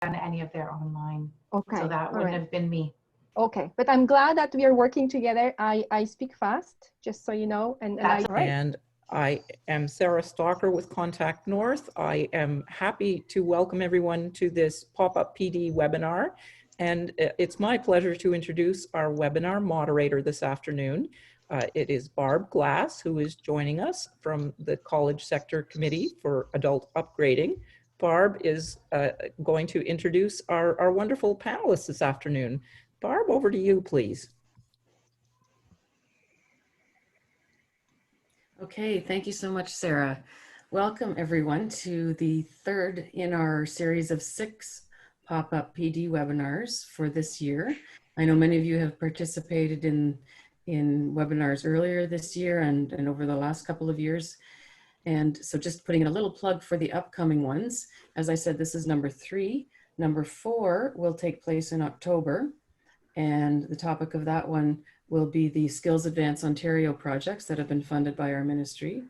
done any of their online. Okay. So that wouldn't have been me. Okay, but I'm glad that we are working together. I speak fast, just so you know. And I am Sarah Stalker with Contact North. I am happy to welcome everyone to this pop-up PD webinar. And it's my pleasure to introduce our webinar moderator this afternoon. It is Barb Glass, who is joining us from the College Sector Committee for Adult Upgrading. Barb is going to introduce our wonderful panelists this afternoon. Barb, over to you, please. Okay, thank you so much, Sarah. Welcome everyone to the third in our series of 6 pop-up PD webinars for this year. I know many of you have participated in webinars earlier this year and over the last couple of years. And so just putting in a little plug for the upcoming ones. As I said, this is number 3. Number 4 will take place in October. And the topic of that one will be the Skills Advance Ontario projects that have been funded by our ministry.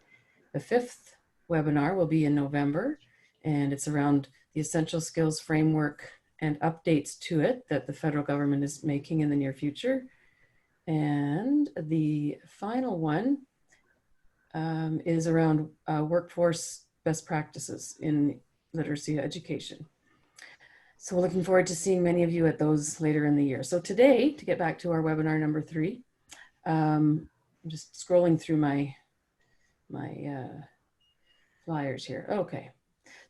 The 5th webinar will be in November, and it's around the essential skills framework and updates to it that the federal government is making in the near future. And the final one is around workforce best practices in literacy education. So we're looking forward to seeing many of you at those later in the year. So today, to get back to our webinar number 3, I'm just scrolling through my flyers here. Okay.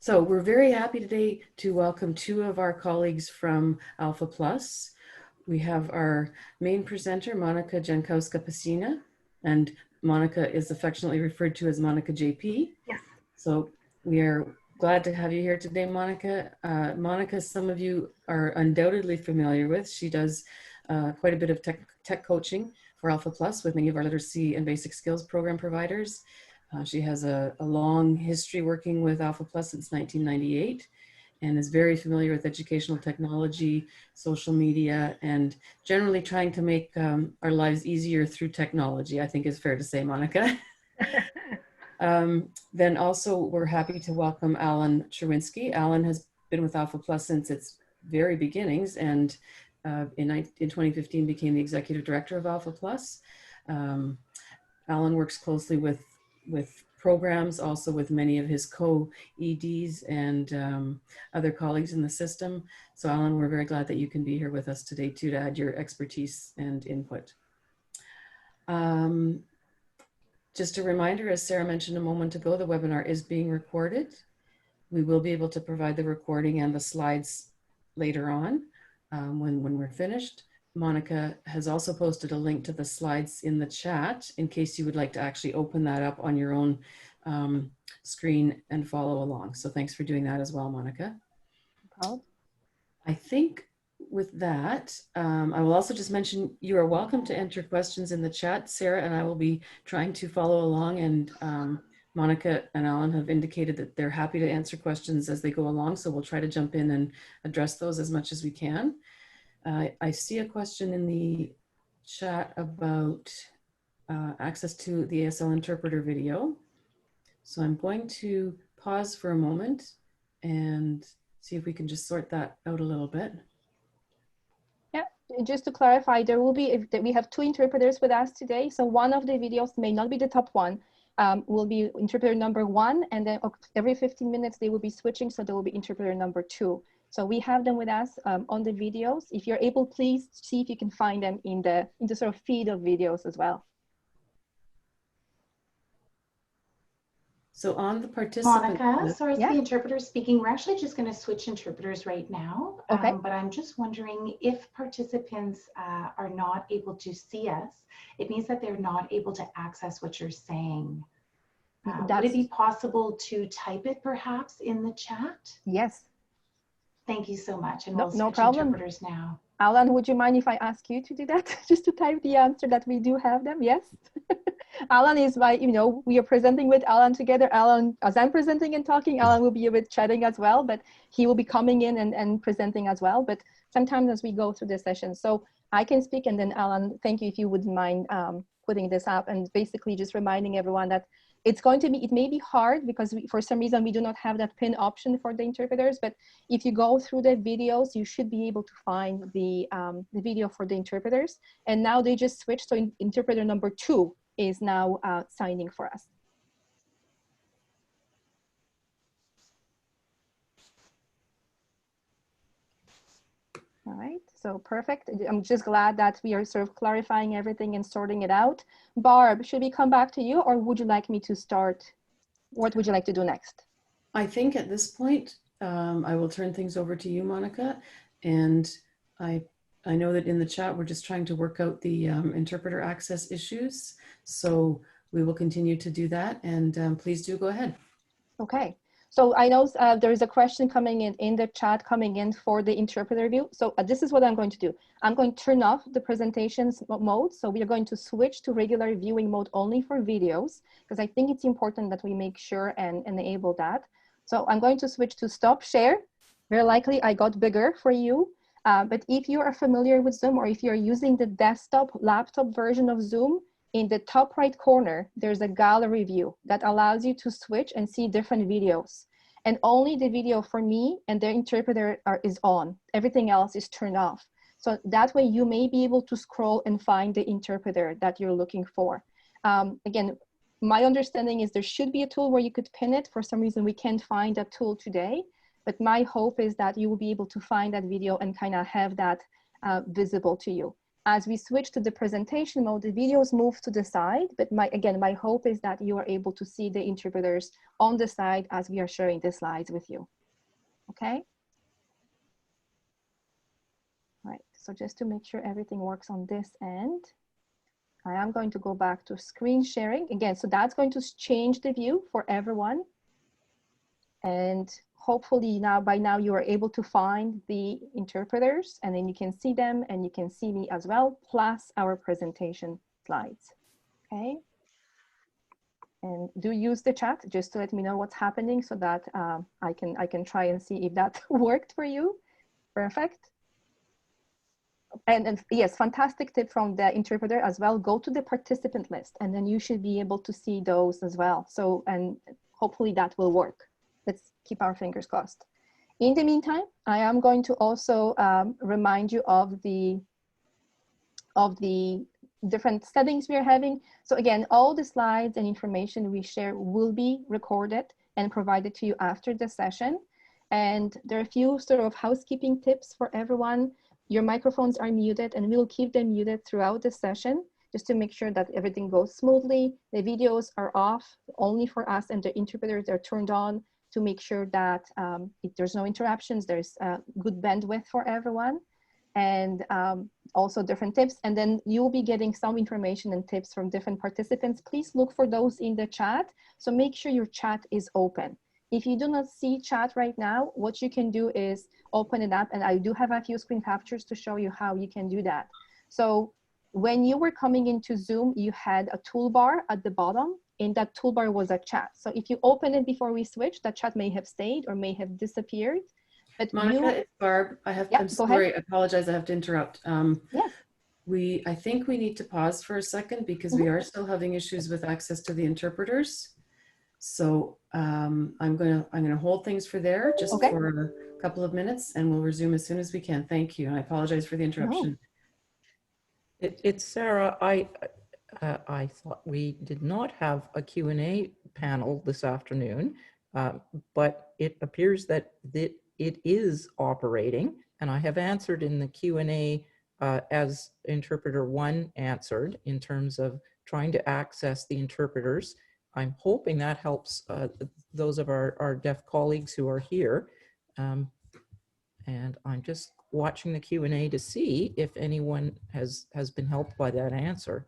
So we're very happy today to welcome 2 of our colleagues from AlphaPlus. We have our main presenter, Monica Jankowska-Pasina, and Monica is affectionately referred to as Monica JP. Yes. So we are glad to have you here today, Monica. Monica, some of you are undoubtedly familiar with. She does quite a bit of tech coaching for AlphaPlus with many of our literacy and basic skills program providers. She has a long history working with AlphaPlus since 1998 and is very familiar with educational technology, social media, and generally trying to make our lives easier through technology, I think is fair to say, Monica. Then also we're happy to welcome Alan Cherwinski. Alan has been with AlphaPlus since its very beginnings and in 2015 became the executive director of AlphaPlus. Alan works closely with programs, also with many of his co-EDs and other colleagues in the system. So Alan, we're very glad that you can be here with us today too to add your expertise and input. Just a reminder, as Sarah mentioned a moment ago, the webinar is being recorded. We will be able to provide the recording and the slides later on when we're finished. Monica has also posted a link to the slides in the chat in case you would like to actually open that up on your own screen and follow along. So thanks for doing that as well, Monica. No problem. I think with that, I will also just mention you are welcome to enter questions in the chat. Sarah and I will be trying to follow along, and Monica and Alan have indicated that they're happy to answer questions as they go along. So we'll try to jump in and address those as much as we can. I see a question in the chat about access to the ASL interpreter video. So I'm going to pause for a moment and see if we can just sort that out a little bit. Yeah, just to clarify, there will be, we have 2 interpreters with us today. So one of the videos may not be the top one, will be interpreter number 1, and then every 15 minutes they will be switching. So there will be interpreter number 2. So we have them with us on the videos. If you're able, please see if you can find them in the sort of feed of videos as well. So on the participant. Monica, sorry, it's Yeah. the interpreter speaking. We're actually just going to switch interpreters right now. Okay. But I'm just wondering if participants are not able to see us, it means that they're not able to access what you're saying. Would it be possible to type it perhaps in the chat? Yes. Thank you so much. And No, we'll no switch problem. interpreters now. Alan, would you mind if I ask you to do that? Just to type the answer that we do have them, yes? Alan is we are presenting with Alan together. Alan, as I'm presenting and talking, Alan will be a bit chatting as well, but he will be coming in and presenting as well. But sometimes as we go through the session, so I can speak, and then Alan, thank you if you wouldn't mind putting this up, and basically just reminding everyone that It's going to be, it may be hard because for some reason we do not have that pin option for the interpreters, but if you go through the videos, you should be able to find the video for the interpreters. And now they just switched, so interpreter number 2 is now signing for us. All right, so perfect. I'm just glad that we are sort of clarifying everything and sorting it out. Barb, should we come back to you, or would you like me to start? What would you like to do next? I think at this point, I will turn things over to you, Monica. And I know that in the chat, we're just trying to work out the interpreter access issues. So we will continue to do that. And please do go ahead. Okay. So I know there is a question coming in the chat coming in for the interpreter view. So this is what I'm going to do. I'm going to turn off the presentations mode. So we are going to switch to regular viewing mode only for videos, because I think it's important that we make sure and enable that. So I'm going to switch to stop share. Very likely I got bigger for you. But if you are familiar with Zoom, or if you're using the desktop laptop version of Zoom, in the top right corner, there's a gallery view that allows you to switch and see different videos. And only the video for me and the interpreter is on. Everything else is turned off. So that way you may be able to scroll and find the interpreter that you're looking for. Again, my understanding is there should be a tool where you could pin it. For some reason, we can't find that tool today. But my hope is that you will be able to find that video and kind of have that visible to you. As we switch to the presentation mode, the videos move to the side, but again, my hope is that you are able to see the interpreters on the side as we are sharing the slides with you. Okay? All right, so just to make sure everything works on this end, I am going to go back to screen sharing. Again, so that's going to change the view for everyone. And hopefully by now you are able to find the interpreters, and then you can see them and you can see me as well, plus our presentation slides. Okay. And do use the chat just to let me know what's happening so that I can try and see if that worked for you. Perfect. And yes, fantastic tip from the interpreter as well. Go to the participant list and then you should be able to see those as well. So, and hopefully that will work. Let's keep our fingers crossed. In the meantime, I am going to also remind you of the different settings we are having. So again, all the slides and information we share will be recorded and provided to you after the session. And there are a few sort of housekeeping tips for everyone. Your microphones are muted and we'll keep them muted throughout the session just to make sure that everything goes smoothly. The videos are off only for us and the interpreters are turned on to make sure that if there's no interruptions, there's good bandwidth for everyone. And also different tips. And then you'll be getting some information and tips from different participants. Please look for those in the chat. So make sure your chat is open. If you do not see chat right now, what you can do is open it up. And I do have a few screen captures to show you how you can do that. So when you were coming into Zoom, you had a toolbar at the bottom. In that toolbar was a chat. So if you open it before we switch, that chat may have stayed or may have disappeared. But Monica, it's Barb. I'm sorry, I apologize. I have to interrupt. Yes. I think we need to pause for a second because we are still having issues with access to the interpreters. So I'm gonna hold things for there just for a couple of minutes, and we'll resume as soon as we can. Thank you, and I apologize for the interruption. No. It's Sarah. I thought we did not have a Q&A panel this afternoon, but it appears that it is operating, and I have answered in the Q&A as interpreter 1 answered in terms of trying to access the interpreters. I'm hoping that helps those of our deaf colleagues who are here. And I'm just watching the Q&A to see if anyone has been helped by that answer.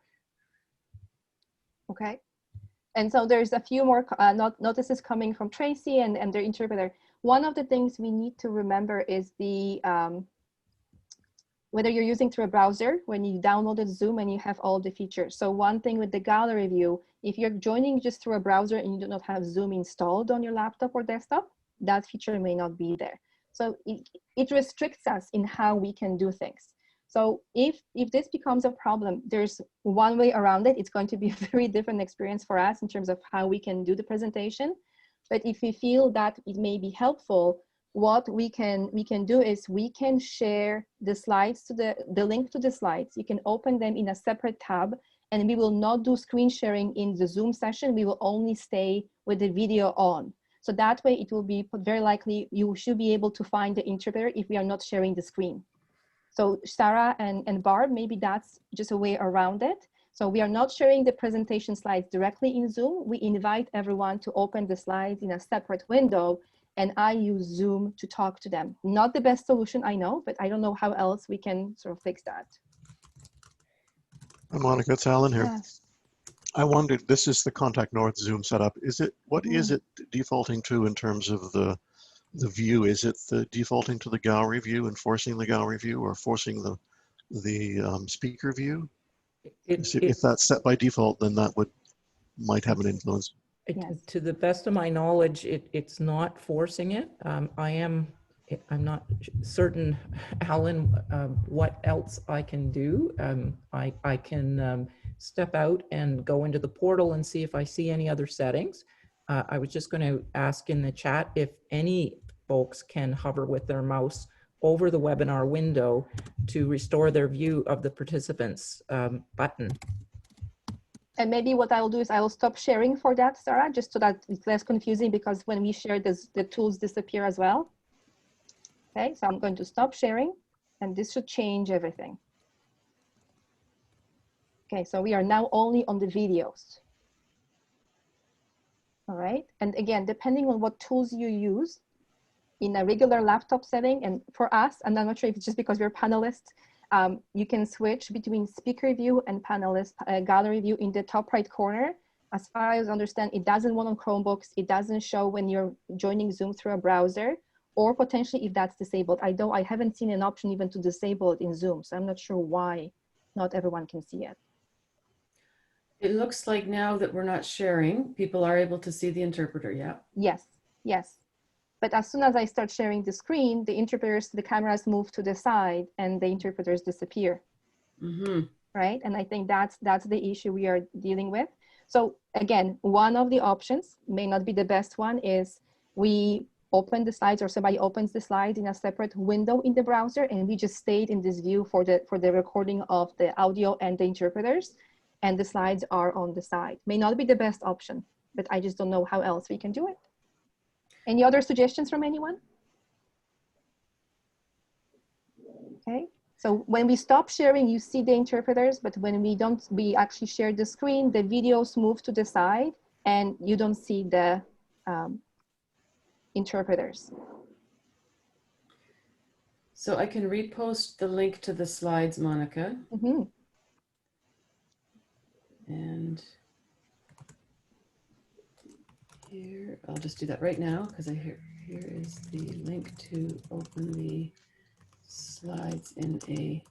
Okay. And so there's a few more notices coming from Tracy and their interpreter. One of the things we need to remember is the whether you're using through a browser, when you downloaded Zoom and you have all the features. So one thing with the gallery view, if you're joining just through a browser and you do not have Zoom installed on your laptop or desktop, that feature may not be there. So it restricts us in how we can do things. So if this becomes a problem, there's one way around it. It's going to be a very different experience for us in terms of how we can do the presentation. But if we feel that it may be helpful, what we can do is we can share the slides to the link to the slides. You can open them in a separate tab, and we will not do screen sharing in the Zoom session. We will only stay with the video on. So that way it will be very likely you should be able to find the interpreter if we are not sharing the screen. So Sarah and Barb, maybe that's just a way around it. So we are not sharing the presentation slides directly in Zoom. We invite everyone to open the slides in a separate window, and I use Zoom to talk to them. Not the best solution, I know, but I don't know how else we can sort of fix that. Hi, Monica, it's Alan here. Yeah. I wondered, this is the Contact North Zoom setup. What is it defaulting to in terms of the view? Is it the defaulting to the gallery view and forcing the gallery view, or forcing the speaker view? If that's set by default, then that might have an influence. Yes. To the best of my knowledge, it's not forcing it. I'm not certain, Alan, what else I can do. I can step out and go into the portal and see if I see any other settings. I was just going to ask in the chat if any folks can hover with their mouse over the webinar window to restore their view of the participants button. And maybe what I'll do is I'll stop sharing for that, Sarah, just so that it's less confusing, because when we share this, the tools disappear as well. Okay, so I'm going to stop sharing, and this should change everything. Okay, so we are now only on the videos. All right, and again, depending on what tools you use, in a regular laptop setting, and for us, and I'm not sure if it's just because we're panelists, you can switch between speaker view and panelist gallery view in the top right corner. As far as I understand, it doesn't work on Chromebooks. It doesn't show when you're joining Zoom through a browser, or potentially if that's disabled. I haven't seen an option even to disable it in Zoom, so I'm not sure why not everyone can see it. It looks like now that we're not sharing, people are able to see the interpreter, yeah? Yes, yes. But as soon as I start sharing the screen, the interpreters, the cameras move to the side and the interpreters disappear, right? And I think that's the issue we are dealing with. So again, one of the options, may not be the best one, is we open the slides, or somebody opens the slides in a separate window in the browser, and we just stayed in this view for the recording of the audio and the interpreters, and the slides are on the side. May not be the best option, but I just don't know how else we can do it. Any other suggestions from anyone? Okay, so when we stop sharing, you see the interpreters, but when we actually share the screen, the videos move to the side and you don't see the interpreters. So I can repost the link to the slides, Monica. And here, I'll just do that right now, because here is the link to open the slides in a...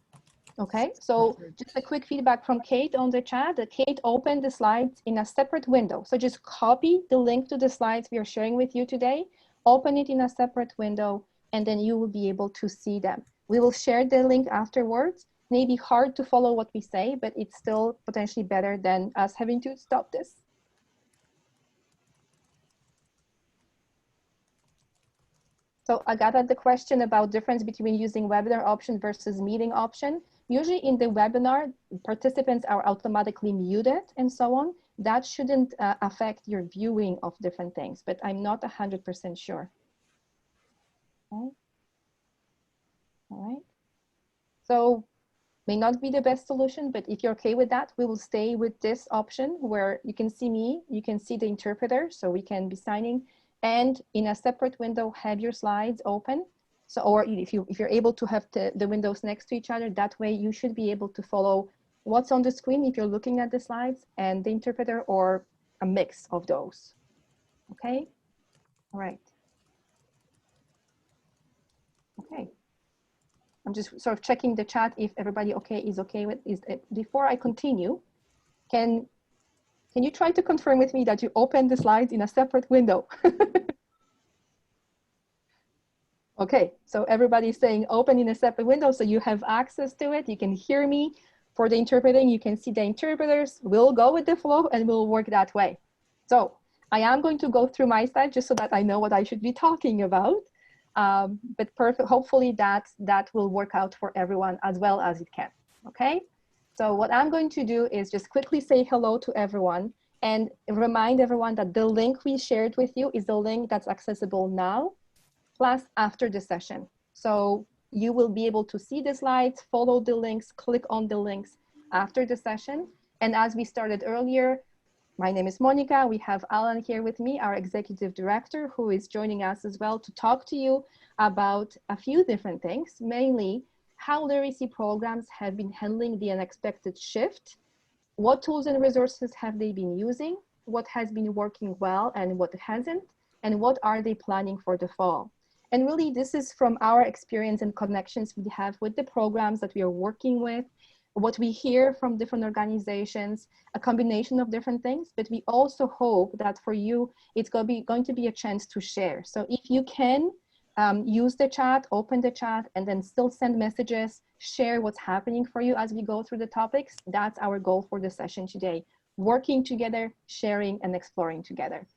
Okay, so just a quick feedback from Kate on the chat. Kate opened the slides in a separate window. So just copy the link to the slides we are sharing with you today, open it in a separate window, and then you will be able to see them. We will share the link afterwards. Maybe hard to follow what we say, but it's still potentially better than us having to stop this. So I got at the question about difference between using webinar option versus meeting option. Usually in the webinar, participants are automatically muted and so on. That shouldn't affect your viewing of different things, but I'm not 100% sure. Okay. All right. So may not be the best solution, but if you're okay with that, we will stay with this option where you can see me, you can see the interpreter, so we can be signing, and in a separate window, have your slides open. So, or if you're able to have the windows next to each other, that way you should be able to follow what's on the screen if you're looking at the slides and the interpreter, or a mix of those. Okay, all right. Okay. I'm just sort of checking the chat if everybody is okay with it. Before I continue, can you try to confirm with me that you opened the slides in a separate window? Okay, so everybody's saying open in a separate window, so you have access to it. You can hear me. For the interpreting, you can see the interpreters. We'll go with the flow and we'll work that way. So I am going to go through my slides just so that I know what I should be talking about. But hopefully that will work out for everyone as well as it can, okay? So what I'm going to do is just quickly say hello to everyone and remind everyone that the link we shared with you is the link that's accessible now, plus after the session. So you will be able to see the slides, follow the links, click on the links after the session. And as we started earlier, my name is Monica. We have Alan here with me, our executive director, who is joining us as well to talk to you about a few different things, mainly how literacy programs have been handling the unexpected shift, what tools and resources have they been using, what has been working well and what hasn't, and what are they planning for the fall. And really, this is from our experience and connections we have with the programs that we are working with, what we hear from different organizations, a combination of different things, but we also hope that for you, it's going to be a chance to share. So if you can use the chat, open the chat, and then still send messages, share what's happening for you as we go through the topics, that's our goal for the session today, working together, sharing, and exploring together.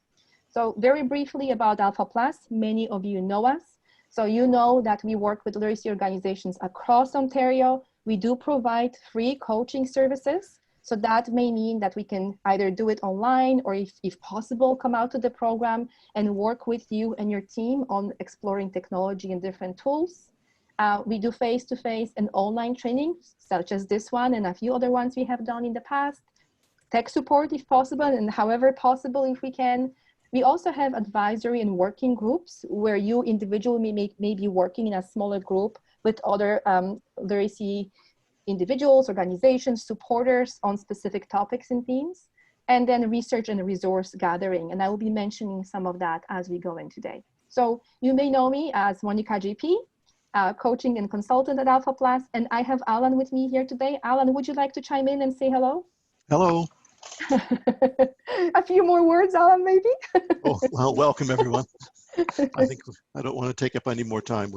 So very briefly about AlphaPlus, many of you know us. So you know that we work with literacy organizations across Ontario. We do provide free coaching services. So that may mean that we can either do it online or if possible, come out to the program and work with you and your team on exploring technology and different tools. We do face-to-face and online trainings, such as this one and a few other ones we have done in the past. Tech support if possible and however possible if we can. We also have advisory and working groups where you individually may be working in a smaller group with other literacy individuals, organizations, supporters on specific topics and themes, and then research and resource gathering. And I will be mentioning some of that as we go in today. So you may know me as Monica JP, coaching and consultant at AlphaPlus, and I have Alan with me here today. Alan, would you like to chime in and say hello? Hello. A few more words, Alan, maybe? Oh, well, welcome everyone. I think I don't want to take up any more time.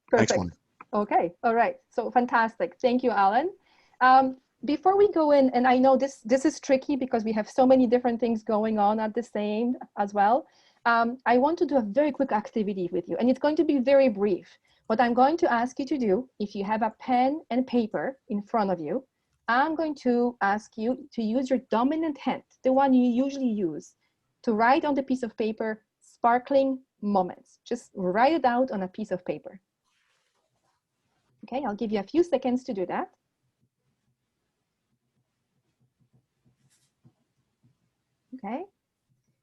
Perfect. Okay, all right, so fantastic. Thank you, Alan. Before we go in, and I know this is tricky because we have so many different things going on at the same as well. I want to do a very quick activity with you, and it's going to be very brief. What I'm going to ask you to do, if you have a pen and paper in front of you, I'm going to ask you to use your dominant hand, the one you usually use, to write on the piece of paper, sparkling moments. Just write it out on a piece of paper. Okay, I'll give you a few seconds to do that. Okay,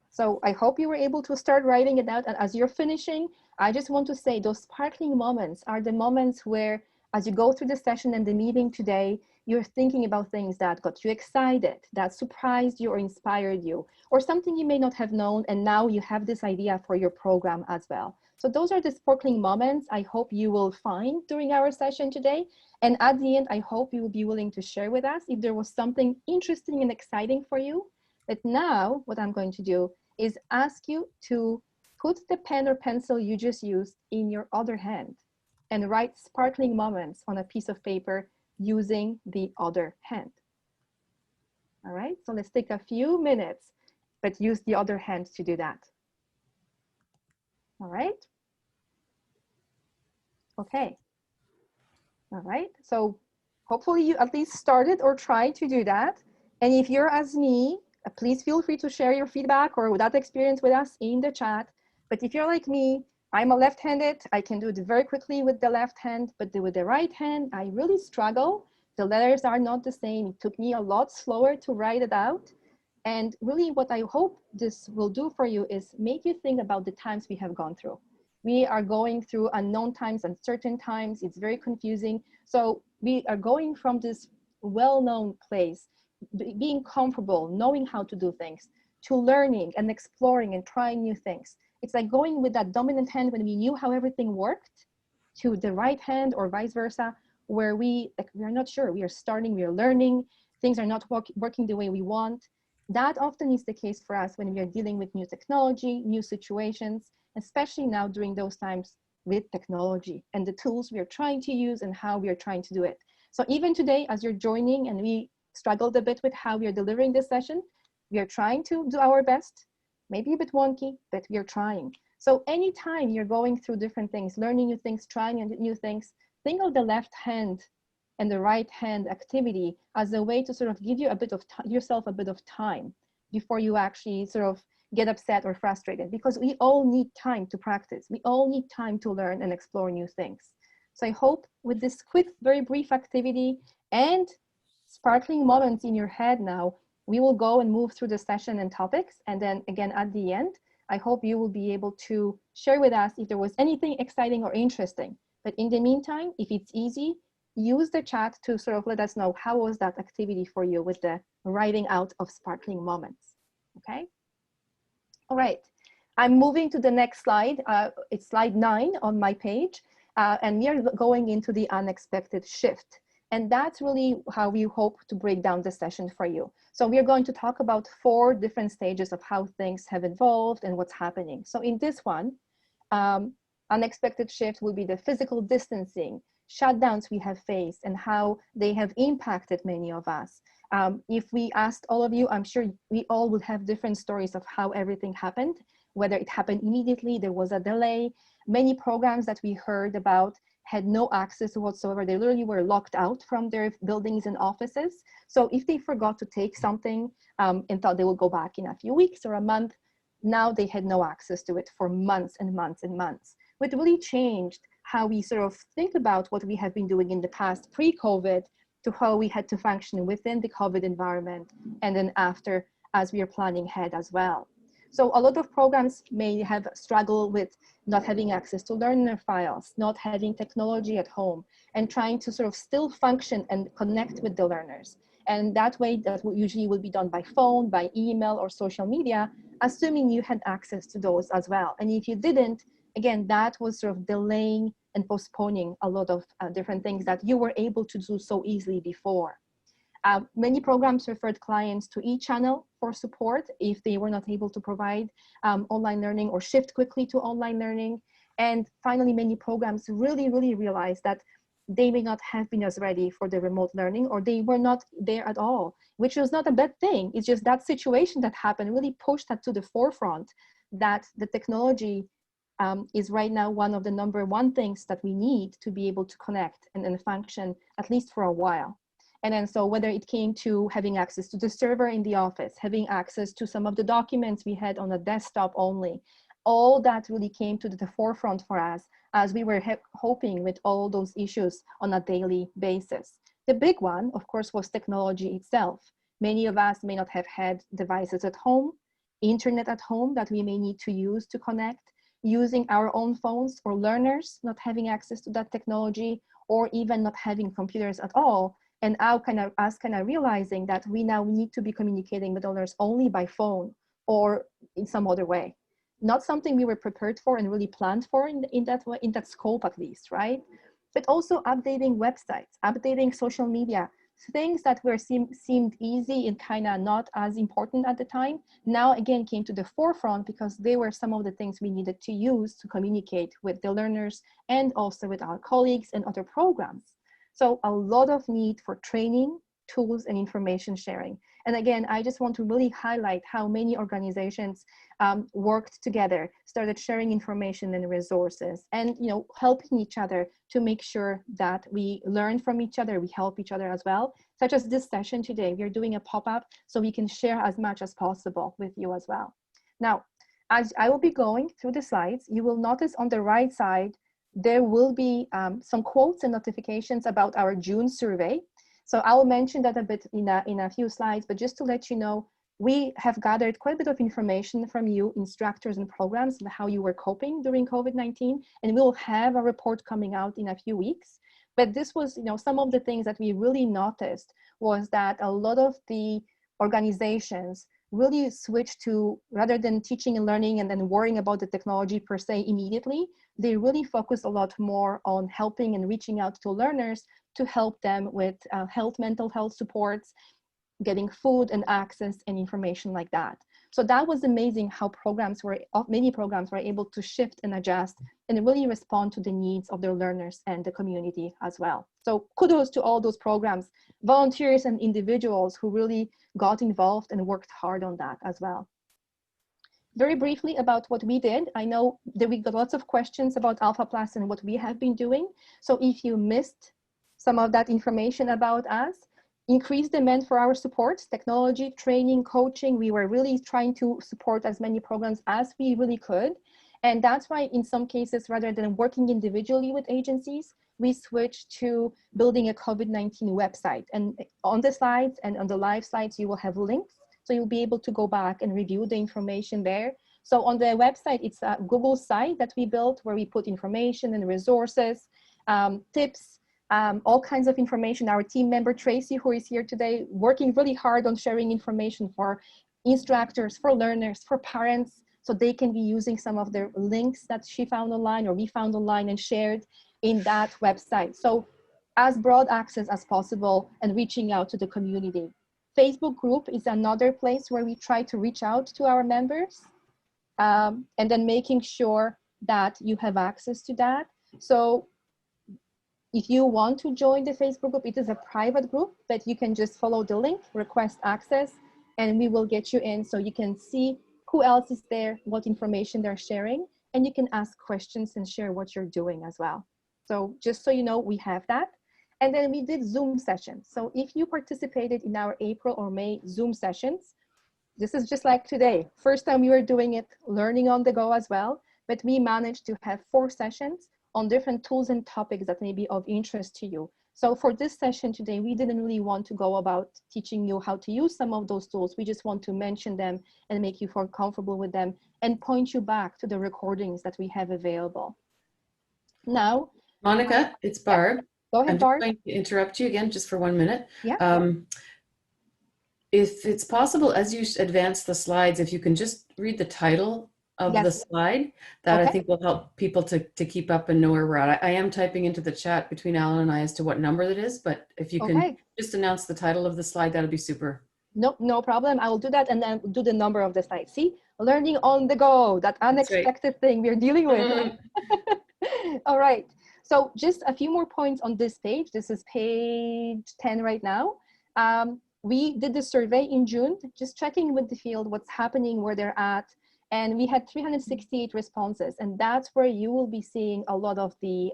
so I hope you were able to start writing it out. And as you're finishing, I just want to say those sparkling moments are the moments where, as you go through the session and the meeting today, you're thinking about things that got you excited, that surprised you or inspired you, or something you may not have known, and now you have this idea for your program as well. So those are the sparkling moments I hope you will find during our session today. And at the end, I hope you will be willing to share with us if there was something interesting and exciting for you. But now what I'm going to do is ask you to put the pen or pencil you just used in your other hand and write sparkling moments on a piece of paper using the other hand. All right, so let's take a few minutes, but use the other hand to do that. All right. Okay. All right, so hopefully you at least started or tried to do that. And if you're as me, please feel free to share your feedback or that experience with us in the chat. But if you're like me, I'm a left-handed, I can do it very quickly with the left hand, but with the right hand, I really struggle. The letters are not the same. It took me a lot slower to write it out. And really what I hope this will do for you is make you think about the times we have gone through. We are going through unknown times, uncertain times. It's very confusing. So we are going from this well-known place, being comfortable, knowing how to do things, to learning and exploring and trying new things. It's like going with that dominant hand when we knew how everything worked to the right hand or vice versa, where we are not sure. We are starting, we are learning, things are not working the way we want. That often is the case for us when we are dealing with new technology, new situations. especially now during those times with technology and the tools we are trying to use and how we are trying to do it. So even today, as you're joining and we struggled a bit with how we are delivering this session, we are trying to do our best, maybe a bit wonky, but we are trying. So anytime you're going through different things, learning new things, trying new things, think of the left hand and the right hand activity as a way to sort of give you yourself a bit of time before you actually sort of get upset or frustrated, because we all need time to practice. We all need time to learn and explore new things. So I hope with this quick, very brief activity and sparkling moments in your head now, we will go and move through the session and topics. And then again, at the end, I hope you will be able to share with us if there was anything exciting or interesting. But in the meantime, if it's easy, use the chat to sort of let us know how was that activity for you with the writing out of sparkling moments, okay? All right, I'm moving to the next slide. It's slide 9 on my page, and we are going into the unexpected shift. And that's really how we hope to break down the session for you. So we are going to talk about 4 different stages of how things have evolved and what's happening. So in this one, unexpected shift will be the physical distancing, shutdowns we have faced and how they have impacted many of us. If we asked all of you, I'm sure we all would have different stories of how everything happened, whether it happened immediately, there was a delay. Many programs that we heard about had no access whatsoever. They literally were locked out from their buildings and offices. So if they forgot to take something and thought they would go back in a few weeks or a month, now they had no access to it for months and months and months. What really changed how we sort of think about what we have been doing in the past pre-COVID to how we had to function within the COVID environment and then after as we are planning ahead as well. So a lot of programs may have struggled with not having access to learner files, not having technology at home, and trying to sort of still function and connect with the learners. And that way, that usually will be done by phone, by email, or social media, assuming you had access to those as well. And if you didn't, again, that was sort of delaying and postponing a lot of different things that you were able to do so easily before. Many programs referred clients to e-channel for support if they were not able to provide online learning or shift quickly to online learning. And finally, many programs really realized that they may not have been as ready for the remote learning, or they were not there at all, which was not a bad thing. It's just that situation that happened really pushed that to the forefront, that the technology is right now one of the #1 things that we need to be able to connect and function at least for a while. And then so whether it came to having access to the server in the office, having access to some of the documents we had on a desktop only, all that really came to the forefront for us as we were hoping with all those issues on a daily basis. The big one, of course, was technology itself. Many of us may not have had devices at home, internet at home that we may need to use to connect, using our own phones, or learners not having access to that technology, or even not having computers at all. And us kind of realizing that we now need to be communicating with learners only by phone or in some other way. Not something we were prepared for and really planned for in that scope at least, right? But also updating websites, updating social media, things that were seemed easy and kind of not as important at the time, now again came to the forefront because they were some of the things we needed to use to communicate with the learners and also with our colleagues and other programs. So a lot of need for training, tools, and information sharing. And again, I just want to really highlight how many organizations worked together, started sharing information and resources, and helping each other to make sure that we learn from each other, we help each other as well. Such as this session today, we're doing a pop-up so we can share as much as possible with you as well. Now, as I will be going through the slides, you will notice on the right side, there will be some quotes and notifications about our June survey. So I will mention that a bit in a few slides, but just to let you know, we have gathered quite a bit of information from you, instructors and programs, and how you were coping during COVID-19, and we'll have a report coming out in a few weeks. But this was, some of the things that we really noticed was that a lot of the organizations really switched to, rather than teaching and learning and then worrying about the technology per se immediately, they really focus a lot more on helping and reaching out to learners to help them with mental health supports, getting food and access and information like that. So that was amazing how many programs were able to shift and adjust and really respond to the needs of their learners and the community as well. So kudos to all those programs, volunteers and individuals who really got involved and worked hard on that as well. Very briefly about what we did. I know that we got lots of questions about AlphaPlus and what we have been doing. So if you missed some of that information about us, increased demand for our support, technology, training, coaching. We were really trying to support as many programs as we really could. And that's why in some cases, rather than working individually with agencies, we switched to building a COVID-19 website. And on the slides and on the live slides, you will have links. So you'll be able to go back and review the information there. So on the website, it's a Google site that we built where we put information and resources, tips, all kinds of information. Our team member, Tracy, who is here today, working really hard on sharing information for instructors, for learners, for parents, so they can be using some of the links that she found online or we found online and shared in that website. So as broad access as possible and reaching out to the community. Facebook group is another place where we try to reach out to our members and then making sure that you have access to that. So if you want to join the Facebook group, it is a private group, but you can just follow the link, request access, and we will get you in so you can see who else is there, what information they're sharing, and you can ask questions and share what you're doing as well. So just so you know, we have that. And then we did Zoom sessions. So if you participated in our April or May Zoom sessions, this is just like today. First time we were doing it, learning on the go as well, but we managed to have 4 sessions on different tools and topics that may be of interest to you. So for this session today, we didn't really want to go about teaching you how to use some of those tools. We just want to mention them and make you feel comfortable with them and point you back to the recordings that we have available. Now, Monica, it's Barb. Go ahead, Barb. I'm going to interrupt you again just for 1 minute. Yeah. If it's possible, as you advance the slides, if you can just read the title of the slide, that I think will help people to keep up and know where we're at. I am typing into the chat between Alan and I as to what number that is, but if you can just announce the title of the slide, that'll be super. No problem. I will do that and then do the number of the slide. See, learning on the go, that unexpected thing we're dealing with. All right. So just a few more points on this page. This is page 10 right now. We did the survey in June, just checking with the field, what's happening, where they're at. And we had 368 responses. And that's where you will be seeing a lot of the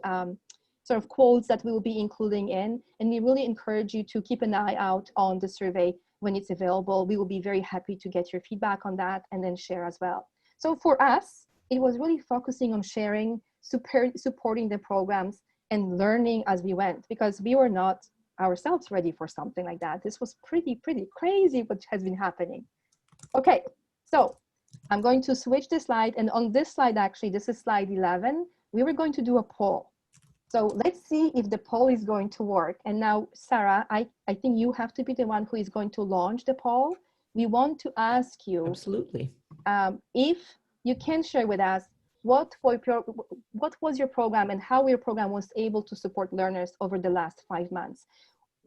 sort of quotes that we will be including in. And we really encourage you to keep an eye out on the survey when it's available. We will be very happy to get your feedback on that and then share as well. So for us, it was really focusing on sharing, supporting the programs and learning as we went, because we were not ourselves ready for something like that. This was pretty crazy what has been happening. Okay, so I'm going to switch the slide, and on this slide, actually, this is slide 11, we were going to do a poll. So let's see if the poll is going to work. And now, Sarah, I think you have to be the one who is going to launch the poll. We want to ask you, absolutely, if you can share with us what was your program and how your program was able to support learners over the last 5 months.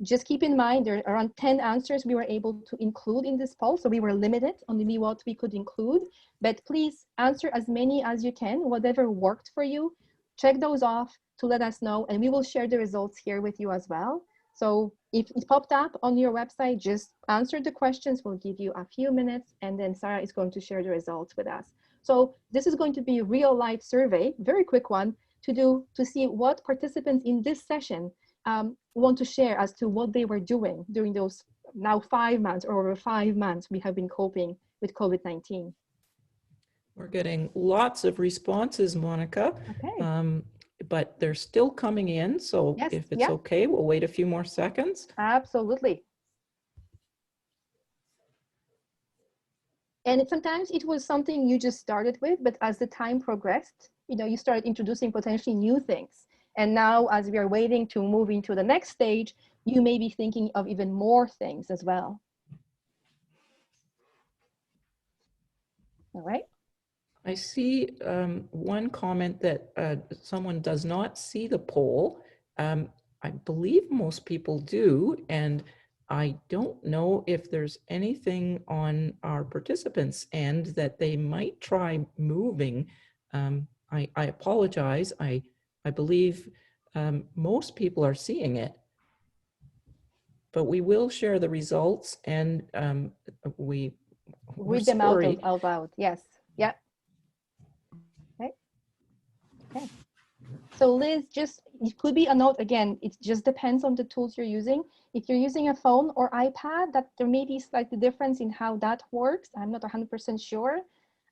Just keep in mind, there are around 10 answers we were able to include in this poll, so we were limited on what we could include, but please answer as many as you can, whatever worked for you. Check those off to let us know, and we will share the results here with you as well. So if it popped up on your website, just answer the questions. We'll give you a few minutes, and then Sarah is going to share the results with us. So this is going to be a real life survey, very quick one, to see what participants in this session want to share as to what they were doing during those now 5 months, or over 5 months we have been coping with COVID-19. We're getting lots of responses, Monica. Okay. But they're still coming in, so yes, if it's okay, we'll wait a few more seconds. Absolutely. And sometimes it was something you just started with, but as the time progressed, you started introducing potentially new things. And now, as we are waiting to move into the next stage, you may be thinking of even more things as well. All right. I see one comment that someone does not see the poll. I believe most people do, and I don't know if there's anything on our participants' end that they might try moving. I apologize. I believe most people are seeing it, but we will share the results, and we're Read them out sorry. loud. Yes. Yeah. Okay. Okay. So Liz, just, it could be a note, again, it just depends on the tools you're using. If you're using a phone or iPad, that there may be slightly difference in how that works. I'm not 100% sure,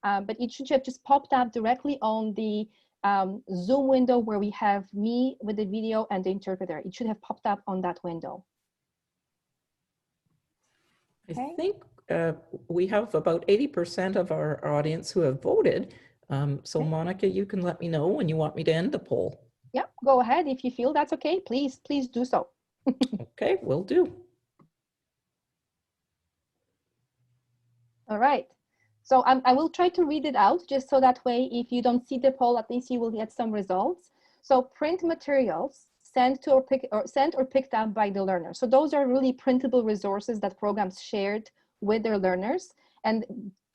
but it should have just popped up directly on the Zoom window where we have me with the video and the interpreter. It should have popped up on that window. Okay. I think we have about 80% of our audience who have voted. So Okay. Monica, you can let me know when you want me to end the poll. Yeah, go ahead. If you feel that's okay, please do so. Okay, will do. All right. So I will try to read it out just so that way, if you don't see the poll, at least you will get some results. So print materials sent to sent or picked up by the learner. So those are really printable resources that programs shared with their learners. And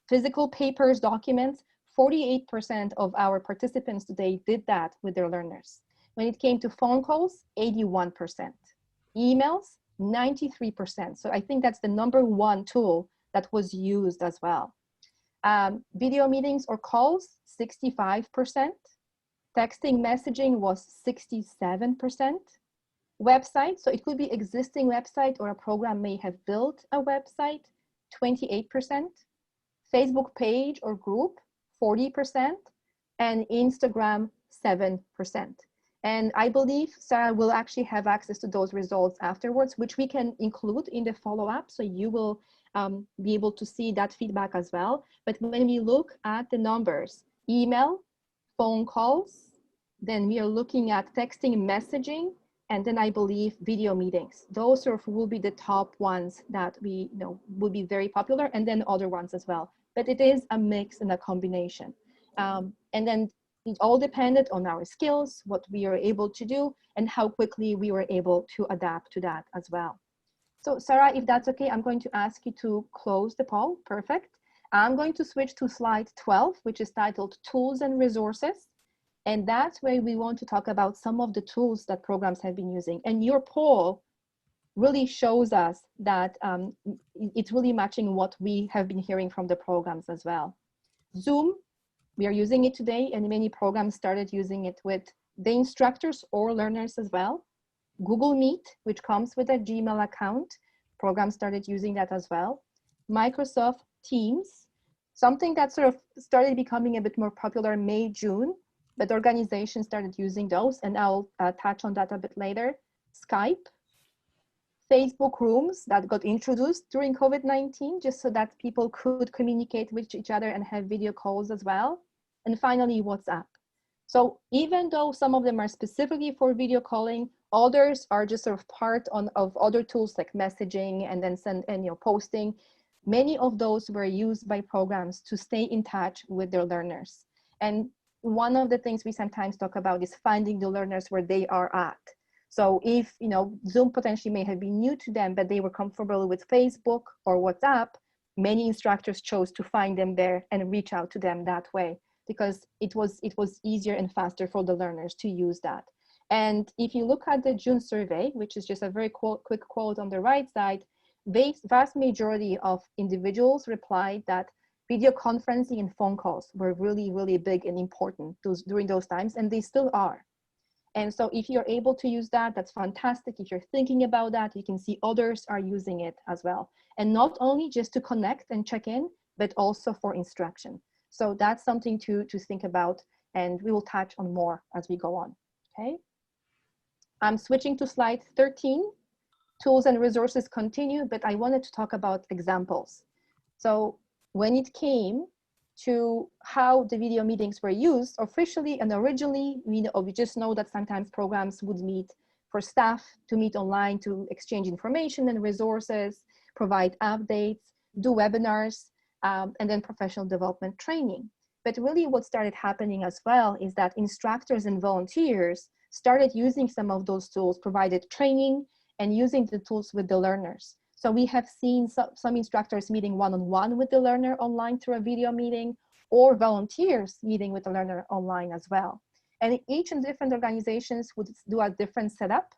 physical papers, documents, 48% of our participants today did that with their learners. When it came to phone calls, 81%. Emails, 93%. So I think that's the #1 tool that was used as well. Video meetings or calls, 65%. Texting messaging was 67%. Website, so it could be existing website or a program may have built a website, 28%. Facebook page or group, 40%. And Instagram, 7%. And I believe Sarah will actually have access to those results afterwards, which we can include in the follow-up. So you will be able to see that feedback as well. But when we look at the numbers, email, phone calls, then we are looking at texting, messaging, and then I believe video meetings. Those sort of will be the top ones that we will be very popular, and then other ones as well. But it is a mix and a combination. And then it all depended on our skills, what we are able to do, and how quickly we were able to adapt to that as well. So Sarah, if that's okay, I'm going to ask you to close the poll. Perfect. I'm going to switch to slide 12, which is titled Tools and Resources. And that's where we want to talk about some of the tools that programs have been using. And your poll really shows us that it's really matching what we have been hearing from the programs as well. Zoom, we are using it today, and many programs started using it with the instructors or learners as well. Google Meet, which comes with a Gmail account, programs started using that as well. Microsoft Teams, something that sort of started becoming a bit more popular May, June, but organizations started using those, and I'll touch on that a bit later. Skype, Facebook Rooms that got introduced during COVID-19, just so that people could communicate with each other and have video calls as well. And finally, WhatsApp. So even though some of them are specifically for video calling, others are just sort of part of other tools like messaging and then posting. Many of those were used by programs to stay in touch with their learners. And one of the things we sometimes talk about is finding the learners where they are at. So if Zoom potentially may have been new to them, but they were comfortable with Facebook or WhatsApp, many instructors chose to find them there and reach out to them that way, because it was easier and faster for the learners to use that. And if you look at the June survey, which is just a very quick quote on the right side, the vast majority of individuals replied that video conferencing and phone calls were really, really big and important during those times, and they still are. And so if you're able to use that, that's fantastic. If you're thinking about that, you can see others are using it as well. And not only just to connect and check in, but also for instruction. So that's something to think about, and we will touch on more as we go on, okay? I'm switching to slide 13. Tools and resources continue, but I wanted to talk about examples. So when it came to how the video meetings were used officially and originally, we just know that sometimes programs would meet for staff to meet online to exchange information and resources, provide updates, do webinars, and then professional development training. But really what started happening as well is that instructors and volunteers started using some of those tools, provided training and using the tools with the learners. So we have seen some instructors meeting one-on-one with the learner online through a video meeting, or volunteers meeting with the learner online as well. And each and different organizations would do a different setup,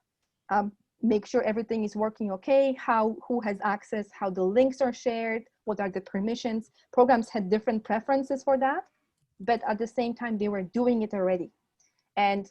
make sure everything is working okay, who has access, how the links are shared, what are the permissions. Programs had different preferences for that, but at the same time, they were doing it already. And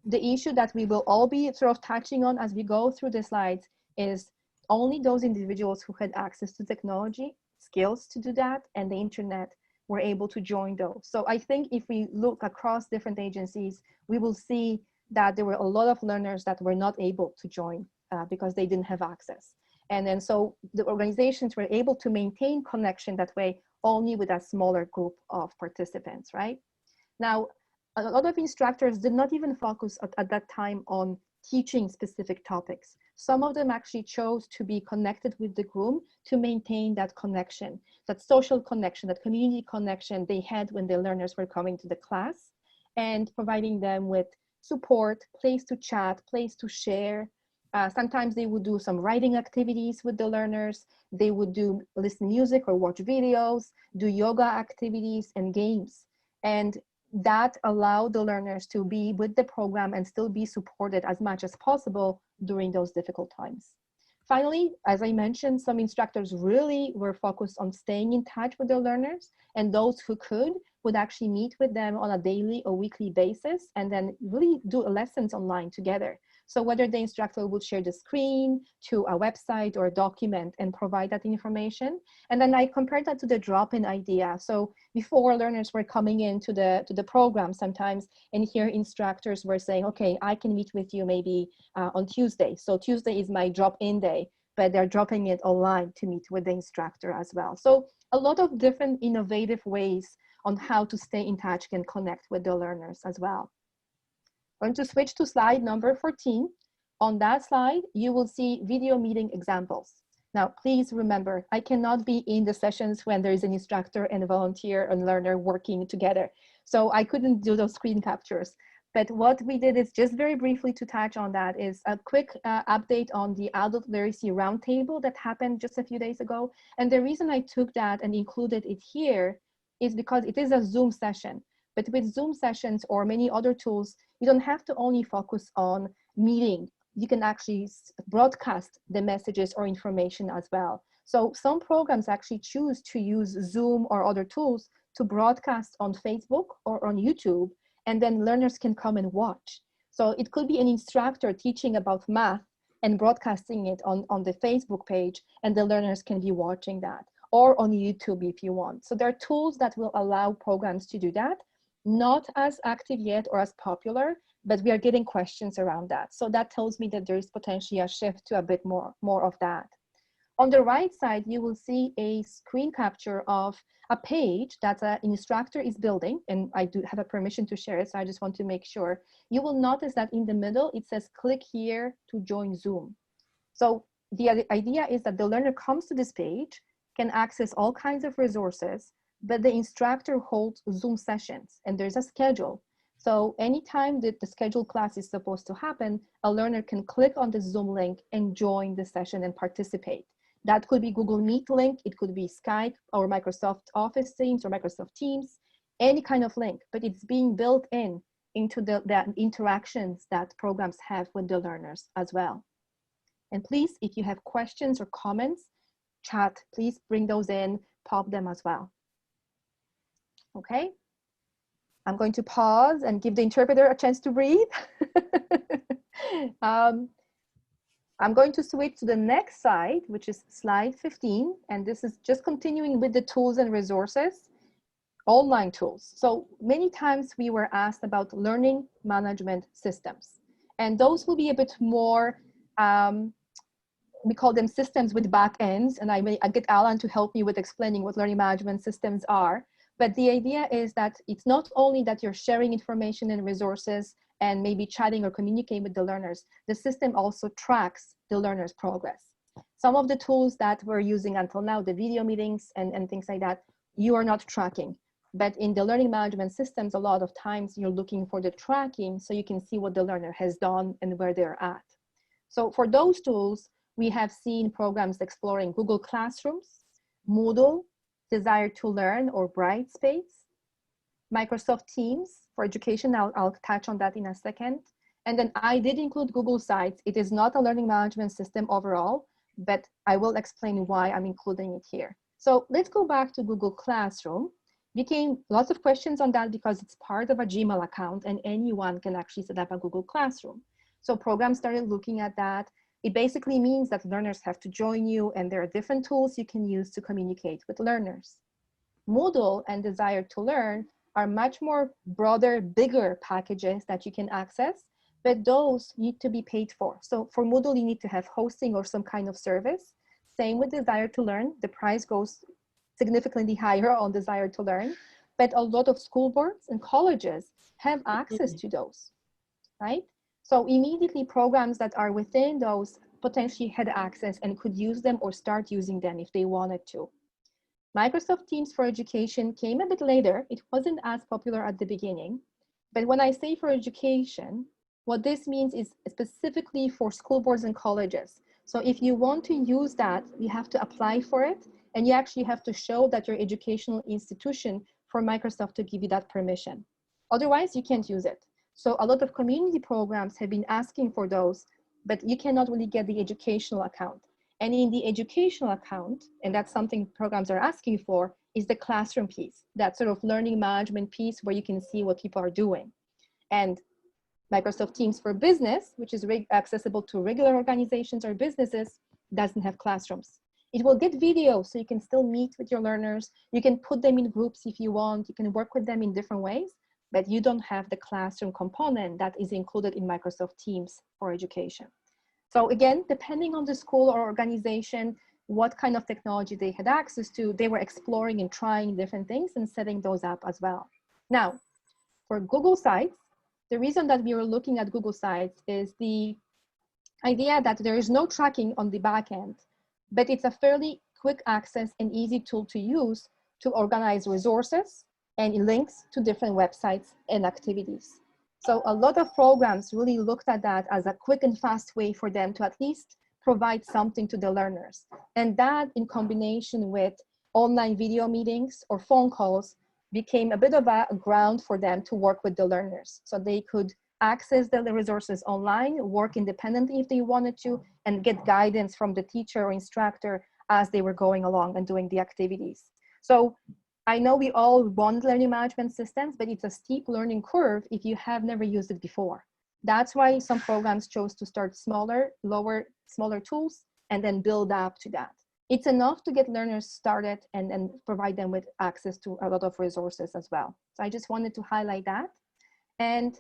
the issue that we will all be sort of touching on as we go through the slides is only those individuals who had access to technology, skills to do that, and the internet were able to join those. So I think if we look across different agencies, we will see that there were a lot of learners that were not able to join because they didn't have access. And then so the organizations were able to maintain connection that way only with a smaller group of participants, right? Now, a lot of instructors did not even focus at that time on teaching specific topics. Some of them actually chose to be connected with the group to maintain that connection, that social connection, that community connection they had when the learners were coming to the class, and providing them with support, place to chat, place to share. Sometimes they would do some writing activities with the learners. They would listen music or watch videos, do yoga activities and games. And that allowed the learners to be with the program and still be supported as much as possible during those difficult times. Finally, as I mentioned, some instructors really were focused on staying in touch with their learners, and those who could would actually meet with them on a daily or weekly basis and then really do lessons online together. So whether the instructor would share the screen to a website or a document and provide that information. And then I compared that to the drop-in idea. So before, learners were coming into the program sometimes, and here instructors were saying, okay, I can meet with you maybe on Tuesday. So Tuesday is my drop-in day, but they're dropping it online to meet with the instructor as well. So a lot of different innovative ways on how to stay in touch and connect with the learners as well. I'm going to switch to slide number 14. On that slide, you will see video meeting examples. Now, please remember, I cannot be in the sessions when there is an instructor and a volunteer and learner working together. So I couldn't do those screen captures. But what we did is just very briefly to touch on that is a quick update on the Adult Literacy Roundtable that happened just a few days ago. And the reason I took that and included it here is because it is a Zoom session. But with Zoom sessions or many other tools, you don't have to only focus on meeting. You can actually broadcast the messages or information as well. So some programs actually choose to use Zoom or other tools to broadcast on Facebook or on YouTube, and then learners can come and watch. So it could be an instructor teaching about math and broadcasting it on the Facebook page, and the learners can be watching that, or on YouTube if you want. So there are tools that will allow programs to do that. Not as active yet or as popular, but we are getting questions around that. So that tells me that there is potentially a shift to a bit more of that. On the right side, you will see a screen capture of a page that an instructor is building, and I do have a permission to share it, so I just want to make sure. You will notice that in the middle, it says click here to join Zoom. So the idea is that the learner comes to this page, can access all kinds of resources, but the instructor holds Zoom sessions and there's a schedule. So anytime that the scheduled class is supposed to happen, a learner can click on the Zoom link and join the session and participate. That could be Google Meet link, it could be Skype or Microsoft Office Teams or Microsoft Teams, any kind of link, but it's being built into the interactions that programs have with the learners as well. And please, if you have questions or comments, chat, please bring those in, pop them as well. Okay, I'm going to pause and give the interpreter a chance to breathe. I'm going to switch to the next slide, which is slide 15. And this is just continuing with the tools and resources, online tools. So many times we were asked about learning management systems. And those will be a bit more, we call them systems with back ends. And I get Alan to help me with explaining what learning management systems are. But the idea is that it's not only that you're sharing information and resources and maybe chatting or communicating with the learners, the system also tracks the learner's progress. Some of the tools that we're using until now, the video meetings and things like that, you are not tracking. But in the learning management systems, a lot of times you're looking for the tracking so you can see what the learner has done and where they're at. So for those tools, we have seen programs exploring Google Classrooms, Moodle, Desire to Learn or Brightspace, Microsoft Teams for education. I'll touch on that in a second. And then I did include Google Sites. It is not a learning management system overall, but I will explain why I'm including it here. So let's go back to Google Classroom. Became lots of questions on that because it's part of a Gmail account and anyone can actually set up a Google Classroom. So programs started looking at that. It basically means that learners have to join you and there are different tools you can use to communicate with learners. Moodle and Desire to Learn are much more broader, bigger packages that you can access, but those need to be paid for. So for Moodle, you need to have hosting or some kind of service. Same with Desire to Learn, the price goes significantly higher on Desire to Learn, but a lot of school boards and colleges have access to those, right? So immediately programs that are within those potentially had access and could use them or start using them if they wanted to. Microsoft Teams for Education came a bit later. It wasn't as popular at the beginning, but when I say for education, what this means is specifically for school boards and colleges. So if you want to use that, you have to apply for it, and you actually have to show that you're an educational institution for Microsoft to give you that permission. Otherwise, you can't use it. So a lot of community programs have been asking for those, but you cannot really get the educational account. And in the educational account, and that's something programs are asking for, is the classroom piece, that sort of learning management piece where you can see what people are doing. And Microsoft Teams for Business, which is accessible to regular organizations or businesses, doesn't have classrooms. It will get video, so you can still meet with your learners. You can put them in groups if you want. You can work with them in different ways, but you don't have the classroom component that is included in Microsoft Teams for Education. So again, depending on the school or organization, what kind of technology they had access to, they were exploring and trying different things and setting those up as well. Now, for Google Sites, the reason that we were looking at Google Sites is the idea that there is no tracking on the back end, but it's a fairly quick access and easy tool to use to organize resources and links to different websites and activities. So a lot of programs really looked at that as a quick and fast way for them to at least provide something to the learners. And that in combination with online video meetings or phone calls became a bit of a ground for them to work with the learners. So they could access the resources online, work independently if they wanted to, and get guidance from the teacher or instructor as they were going along and doing the activities. So I know we all want learning management systems, but it's a steep learning curve if you have never used it before. That's why some programs chose to start smaller tools and then build up to that. It's enough to get learners started and provide them with access to a lot of resources as well. So I just wanted to highlight that. And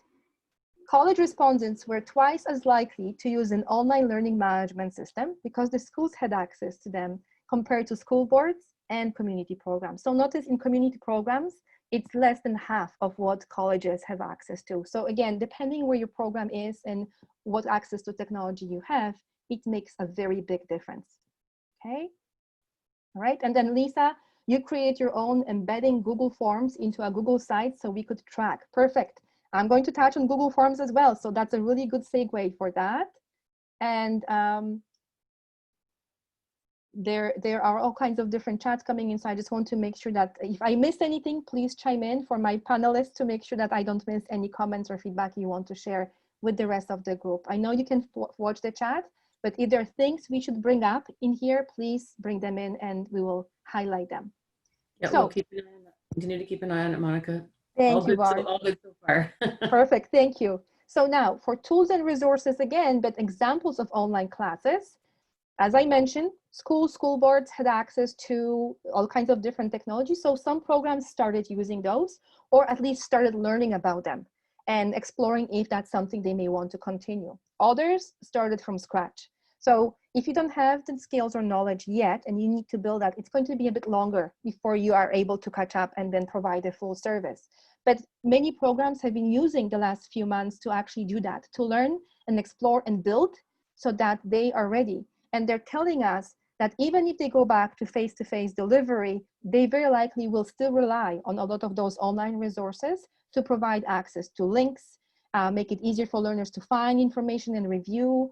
college respondents were twice as likely to use an online learning management system because the schools had access to them compared to school boards and community programs. So notice in community programs, it's less than half of what colleges have access to. So again, depending where your program is and what access to technology you have, it makes a very big difference. Okay, all right. And then Lisa, you create your own embedding Google Forms into a Google site so we could track. Perfect. I'm going to touch on Google Forms as well. So that's a really good segue for that. And there are all kinds of different chats coming in. So I just want to make sure that if I miss anything, please chime in for my panelists to make sure that I don't miss any comments or feedback you want to share with the rest of the group. I know you can watch the chat, but if there are things we should bring up in here, please bring them in and we will highlight them. Yeah, so, we'll continue to keep an eye on it, Monica. Thank you, Barb. All good so far. Perfect, thank you. So now for tools and resources again, but examples of online classes. As I mentioned, school boards had access to all kinds of different technologies. So some programs started using those, or at least started learning about them and exploring if that's something they may want to continue. Others started from scratch. So if you don't have the skills or knowledge yet, and you need to build that, it's going to be a bit longer before you are able to catch up and then provide a full service. But many programs have been using the last few months to actually do that, to learn and explore and build so that they are ready. And they're telling us that even if they go back to face-to-face delivery, they very likely will still rely on a lot of those online resources to provide access to links, make it easier for learners to find information and review,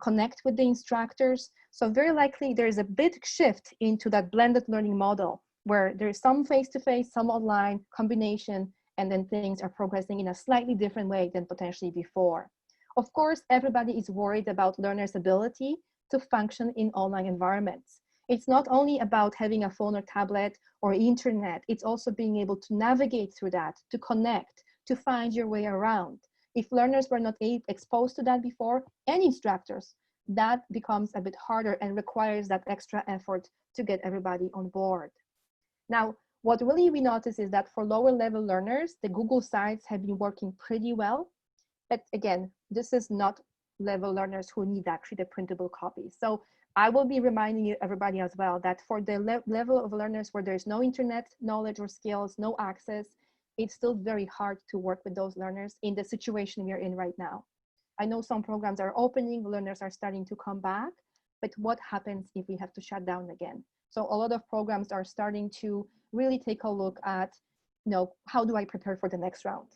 connect with the instructors. So very likely there is a big shift into that blended learning model where there's some face-to-face, some online combination, and then things are progressing in a slightly different way than potentially before. Of course, everybody is worried about learners' ability to function in online environments. It's not only about having a phone or tablet or internet, it's also being able to navigate through that, to connect, to find your way around. If learners were not exposed to that before, and instructors, that becomes a bit harder and requires that extra effort to get everybody on board. Now, what really we notice is that for lower level learners, the Google sites have been working pretty well. But again, this is not level learners who need actually the printable copies. So I will be reminding you, everybody as well, that for the level of learners where there's no internet knowledge or skills, no access, it's still very hard to work with those learners in the situation we are in right now. I know some programs are opening, learners are starting to come back, but what happens if we have to shut down again? So a lot of programs are starting to really take a look at, how do I prepare for the next round?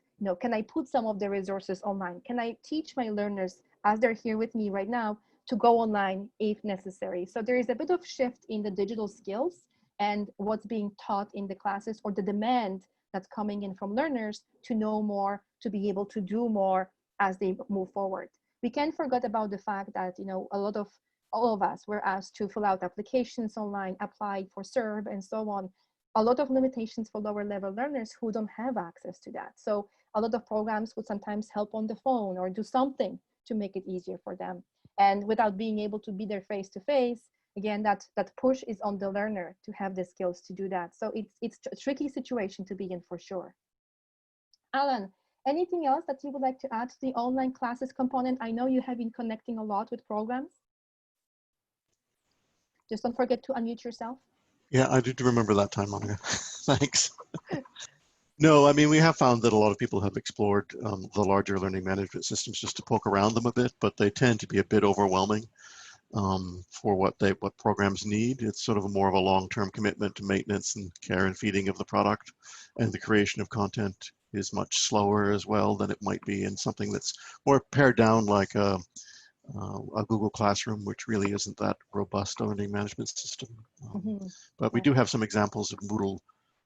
Can I put some of the resources online? Can I teach my learners as they're here with me right now to go online if necessary? So there is a bit of shift in the digital skills and what's being taught in the classes, or the demand that's coming in from learners to know more, to be able to do more as they move forward. We can't forget about the fact that, all of us were asked to fill out applications online, apply for CERB and so on. A lot of limitations for lower level learners who don't have access to that. So a lot of programs would sometimes help on the phone or do something to make it easier for them. And without being able to be there face to face, again, that push is on the learner to have the skills to do that. So it's a tricky situation to be in for sure. Alan, anything else that you would like to add to the online classes component? I know you have been connecting a lot with programs. Just don't forget to unmute yourself. Yeah, I did remember that time, Monica. Thanks. No, I mean, we have found that a lot of people have explored the larger learning management systems just to poke around them a bit, but they tend to be a bit overwhelming for what programs need. It's sort of more of a long-term commitment to maintenance and care and feeding of the product, and the creation of content is much slower as well than it might be in something that's more pared down, like a Google Classroom, which really isn't that robust a learning management system. But we do have some examples of Moodle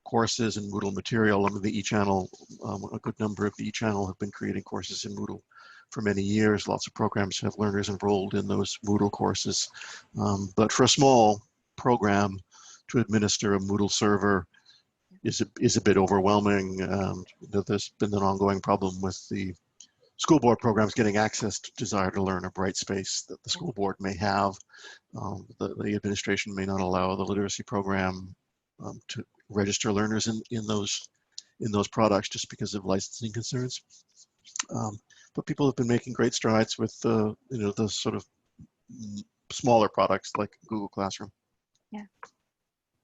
courses and Moodle material. I mean, the eChannel, a good number of the eChannel have been creating courses in Moodle for many years. Lots of programs have learners enrolled in those Moodle courses. But for a small program to administer a Moodle server is a bit overwhelming. There's been an ongoing problem with the school board programs getting access to Desire to Learn or Brightspace that the school board may have. The administration may not allow the literacy program to register learners in those products just because of licensing concerns. But people have been making great strides with the sort of smaller products like Google Classroom. Yeah.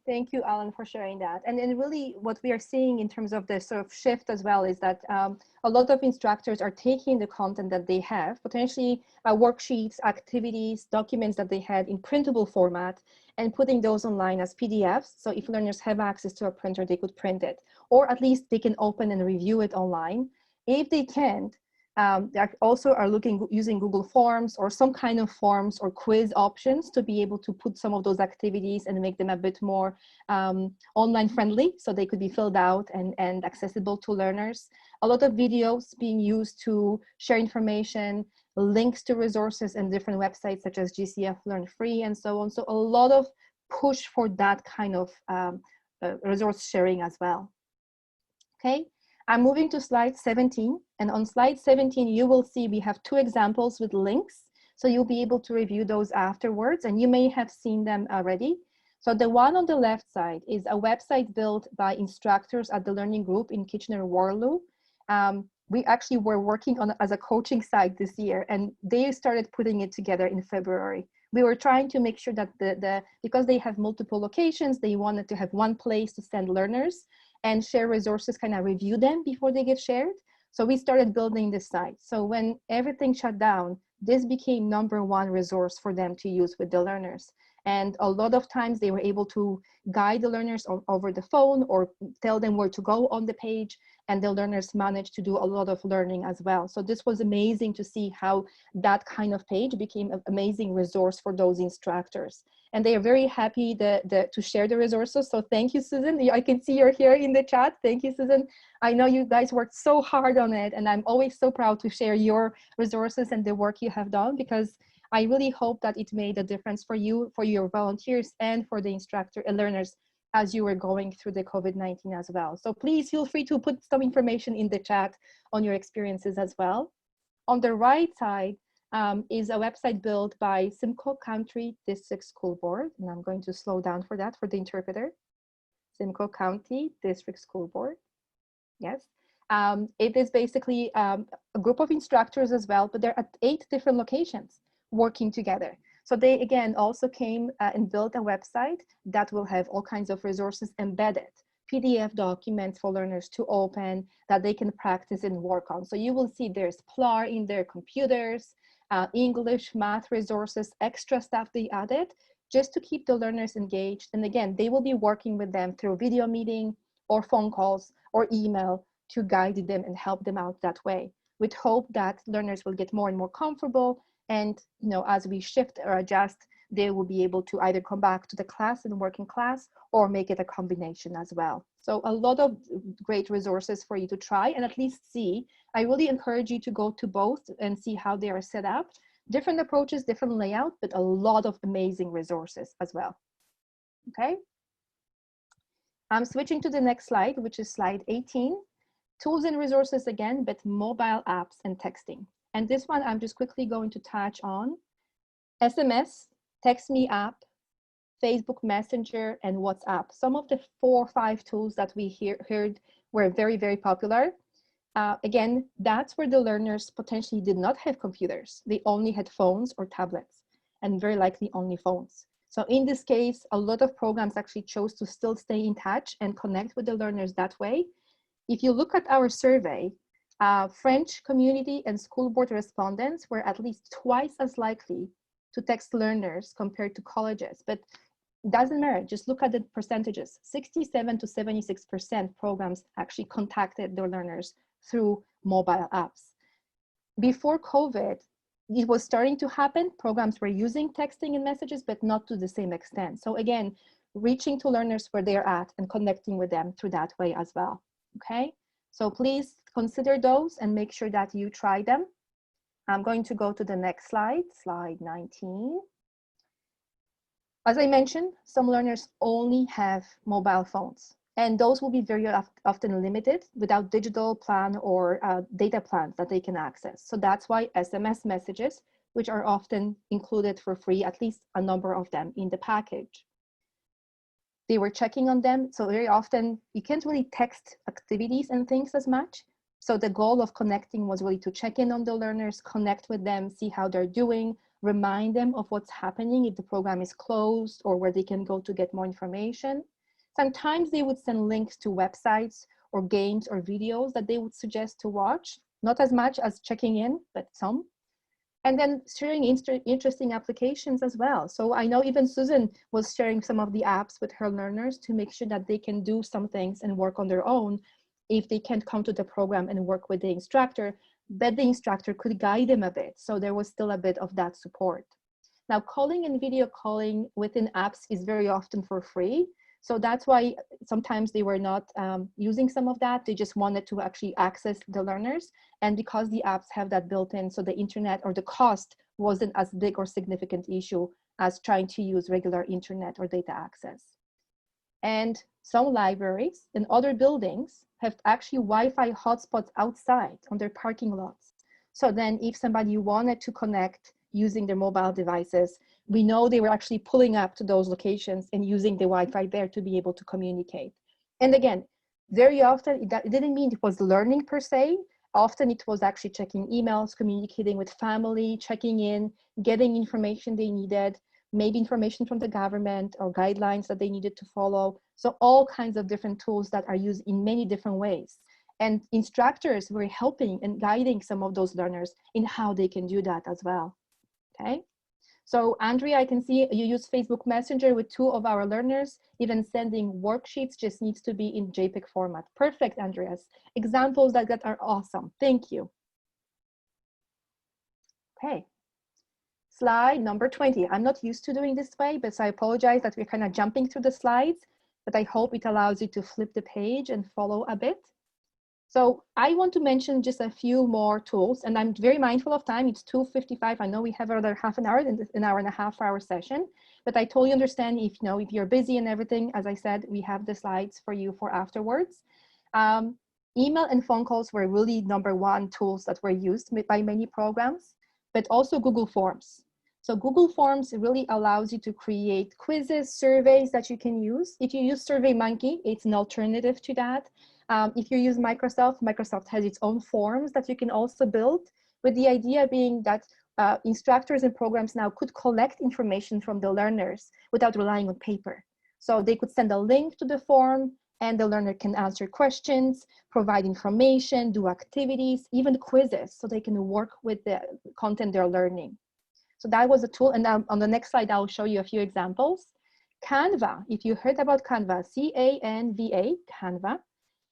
Thank you, Alan, for sharing that. And then really what we are seeing in terms of the sort of shift as well is that a lot of instructors are taking the content that they have, potentially worksheets, activities, documents that they had in printable format, and putting those online as PDFs. So if learners have access to a printer, they could print it, or at least they can open and review it online. If they can't, they also are using Google Forms or some kind of forms or quiz options to be able to put some of those activities and make them a bit more online friendly, so they could be filled out and accessible to learners. A lot of videos being used to share information, links to resources and different websites such as GCF Learn Free and so on. So a lot of push for that kind of resource sharing as well. Okay. I'm moving to slide 17, and on slide 17, you will see we have two examples with links. So you'll be able to review those afterwards, and you may have seen them already. So the one on the left side is a website built by instructors at the Learning Group in Kitchener-Waterloo. We actually were working on as a coaching site this year, and they started putting it together in February. We were trying to make sure that because they have multiple locations, they wanted to have one place to send learners and share resources, kind of review them before they get shared. So we started building this site. So when everything shut down, this became #1 resource for them to use with the learners. And a lot of times they were able to guide the learners over the phone or tell them where to go on the page. and the learners managed to do a lot of learning as well. So this was amazing to see how that kind of page became an amazing resource for those instructors. And they are very happy to share the resources. So thank you, Susan. I can see you're here in the chat. Thank you, Susan. I know you guys worked so hard on it, and I'm always so proud to share your resources and the work you have done, because I really hope that it made a difference for you, for your volunteers, and for the instructor and learners as you were going through the COVID-19 as well. So please feel free to put some information in the chat on your experiences as well. On the right side is a website built by Simcoe County District School Board. And I'm going to slow down for that for the interpreter. Simcoe County District School Board. Yes. It is basically a group of instructors as well, but they're at 8 different locations working together. So they, again, also came and built a website that will have all kinds of resources embedded, PDF documents for learners to open that they can practice and work on. So you will see there's PLAR in their computers, English, math resources, extra stuff they added just to keep the learners engaged. And again, they will be working with them through video meeting or phone calls or email to guide them and help them out that way, with hope that learners will get more and more comfortable. And as we shift or adjust, they will be able to either come back to the class and work in class or make it a combination as well. So a lot of great resources for you to try and at least see. I really encourage you to go to both and see how they are set up. Different approaches, different layout, but a lot of amazing resources as well. Okay. I'm switching to the next slide, which is slide 18. Tools and resources again, but mobile apps and texting. And this one, I'm just quickly going to touch on SMS, Text Me app, Facebook Messenger, and WhatsApp. Some of the 4 or 5 tools that we heard were very, very popular. Again, that's where the learners potentially did not have computers. They only had phones or tablets, and very likely only phones. So in this case, a lot of programs actually chose to still stay in touch and connect with the learners that way. If you look at our survey, French community and school board respondents were at least twice as likely to text learners compared to colleges, but it doesn't matter, just look at the percentages. 67 to 76% programs actually contacted their learners through mobile apps. Before COVID, it was starting to happen. Programs were using texting and messages, but not to the same extent. So again, reaching to learners where they're at and connecting with them through that way as well, okay? So please consider those and make sure that you try them. I'm going to go to the next slide, slide 19. As I mentioned, some learners only have mobile phones, and those will be very often limited without digital plan or data plans that they can access. So that's why SMS messages, which are often included for free, at least a number of them in the package. They were checking on them. So very often you can't really text activities and things as much. So the goal of connecting was really to check in on the learners, connect with them, see how they're doing, remind them of what's happening if the program is closed or where they can go to get more information. Sometimes they would send links to websites or games or videos that they would suggest to watch, not as much as checking in, but some. And then sharing interesting applications as well. So I know even Susan was sharing some of the apps with her learners to make sure that they can do some things and work on their own if they can't come to the program and work with the instructor, but the instructor could guide them a bit. So there was still a bit of that support. Now, calling and video calling within apps is very often for free. So that's why sometimes they were not using some of that. They just wanted to actually access the learners. And because the apps have that built in, so the internet or the cost wasn't as big or significant issue as trying to use regular internet or data access. And some libraries and other buildings have actually Wi-Fi hotspots outside on their parking lots. So then if somebody wanted to connect using their mobile devices, we know they were actually pulling up to those locations and using the Wi-Fi there to be able to communicate. And again, very often, it didn't mean it was learning per se. Often it was actually checking emails, communicating with family, checking in, getting information they needed, maybe information from the government or guidelines that they needed to follow. So all kinds of different tools that are used in many different ways. And instructors were helping and guiding some of those learners in how they can do that as well, okay? So Andrea, I can see you use Facebook Messenger with 2 of our learners. Even sending worksheets just needs to be in JPEG format. Perfect, Andreas. Examples like that are awesome. Thank you. Okay. Slide number 20. I'm not used to doing this way, but so I apologize that we're kind of jumping through the slides, but I hope it allows you to flip the page and follow a bit. So I want to mention just a few more tools, and I'm very mindful of time. It's 2:55. I know we have another half an hour, an hour and a half for our session, but I totally understand if, you know, if you're busy and everything. As I said, we have the slides for you for afterwards. Email and phone calls were really #1 tools that were used by many programs, but also Google Forms. So Google Forms really allows you to create quizzes, surveys that you can use. If you use SurveyMonkey, it's an alternative to that. If you use Microsoft, Microsoft has its own forms that you can also build, with the idea being that instructors and programs now could collect information from the learners without relying on paper. So they could send a link to the form and the learner can answer questions, provide information, do activities, even quizzes, so they can work with the content they're learning. So that was a tool. And now on the next slide, I'll show you a few examples. Canva, if you heard about Canva, C-A-N-V-A, Canva,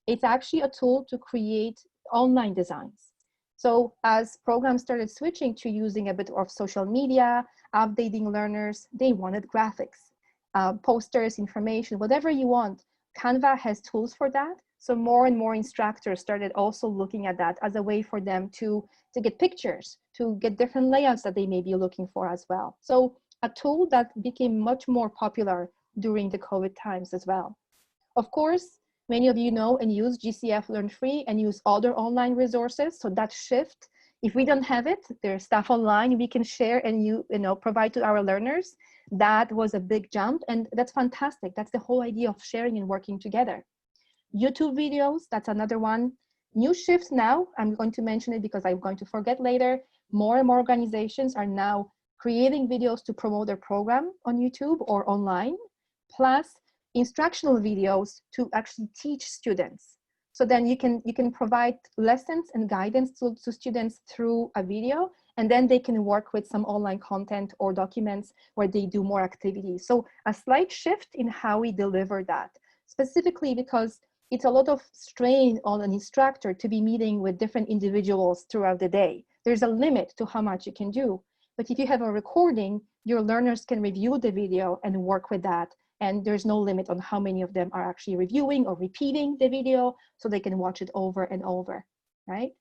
it's actually a tool to create online designs. So as programs started switching to using a bit of social media, updating learners, they wanted graphics, posters, information, whatever you want. Canva has tools for that. So more and more instructors started also looking at that as a way for them to get pictures, to get different layouts that they may be looking for as well. So a tool that became much more popular during the COVID times as well. Of course, many of you know and use GCF Learn Free and use other online resources. So that shift, if we don't have it, there's stuff online we can share and you know, provide to our learners. That was a big jump, and that's fantastic. That's the whole idea of sharing and working together. YouTube videos, that's another one. New shift now, I'm going to mention it because I'm going to forget later. More and more organizations are now creating videos to promote their program on YouTube or online, plus instructional videos to actually teach students. So then you can provide lessons and guidance to students through a video, and then they can work with some online content or documents where they do more activities. So a slight shift in how we deliver that, specifically because it's a lot of strain on an instructor to be meeting with different individuals throughout the day. There's a limit to how much you can do. But if you have a recording, your learners can review the video and work with that. And there's no limit on how many of them are actually reviewing or repeating the video, so they can watch it over and over, right?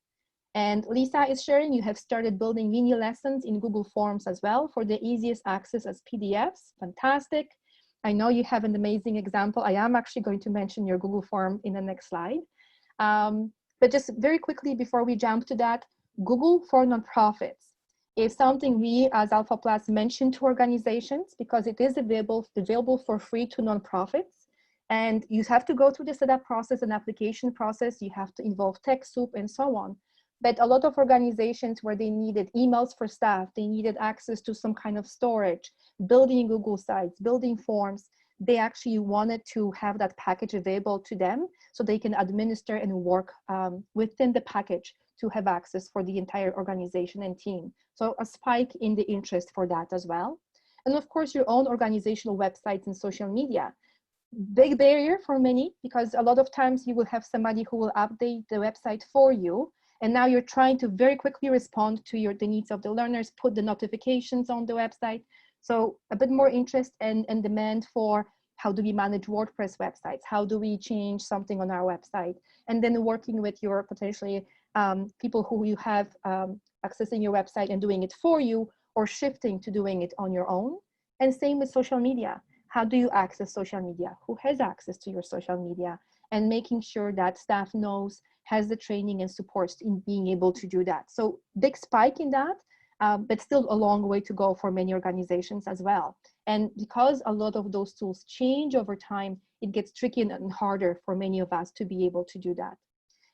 And Lisa is sharing, you have started building mini lessons in Google Forms as well for the easiest access as PDFs. Fantastic. I know you have an amazing example. I am actually going to mention your Google form in the next slide. But just very quickly before we jump to that, Google for nonprofits is something we as AlphaPlus mention to organizations because it is available for free to nonprofits. And you have to go through the setup process and application process. You have to involve TechSoup and so on. But a lot of organizations where they needed emails for staff, they needed access to some kind of storage, building Google sites, building forms, they actually wanted to have that package available to them so they can administer and work within the package to have access for the entire organization and team. So a spike in the interest for that as well. And of course, your own organizational websites and social media. Big barrier for many, because a lot of times you will have somebody who will update the website for you. And now you're trying to very quickly respond to the needs of the learners, put the notifications on the website. So a bit more interest and demand for how do we manage WordPress websites? How do we change something on our website? And then working with your potentially people who you have accessing your website and doing it for you, or shifting to doing it on your own. And same with social media. How do you access social media? Who has access to your social media? And making sure that staff knows, has the training and supports in being able to do that. So big spike in that, but still a long way to go for many organizations as well. And because a lot of those tools change over time, it gets tricky and harder for many of us to be able to do that.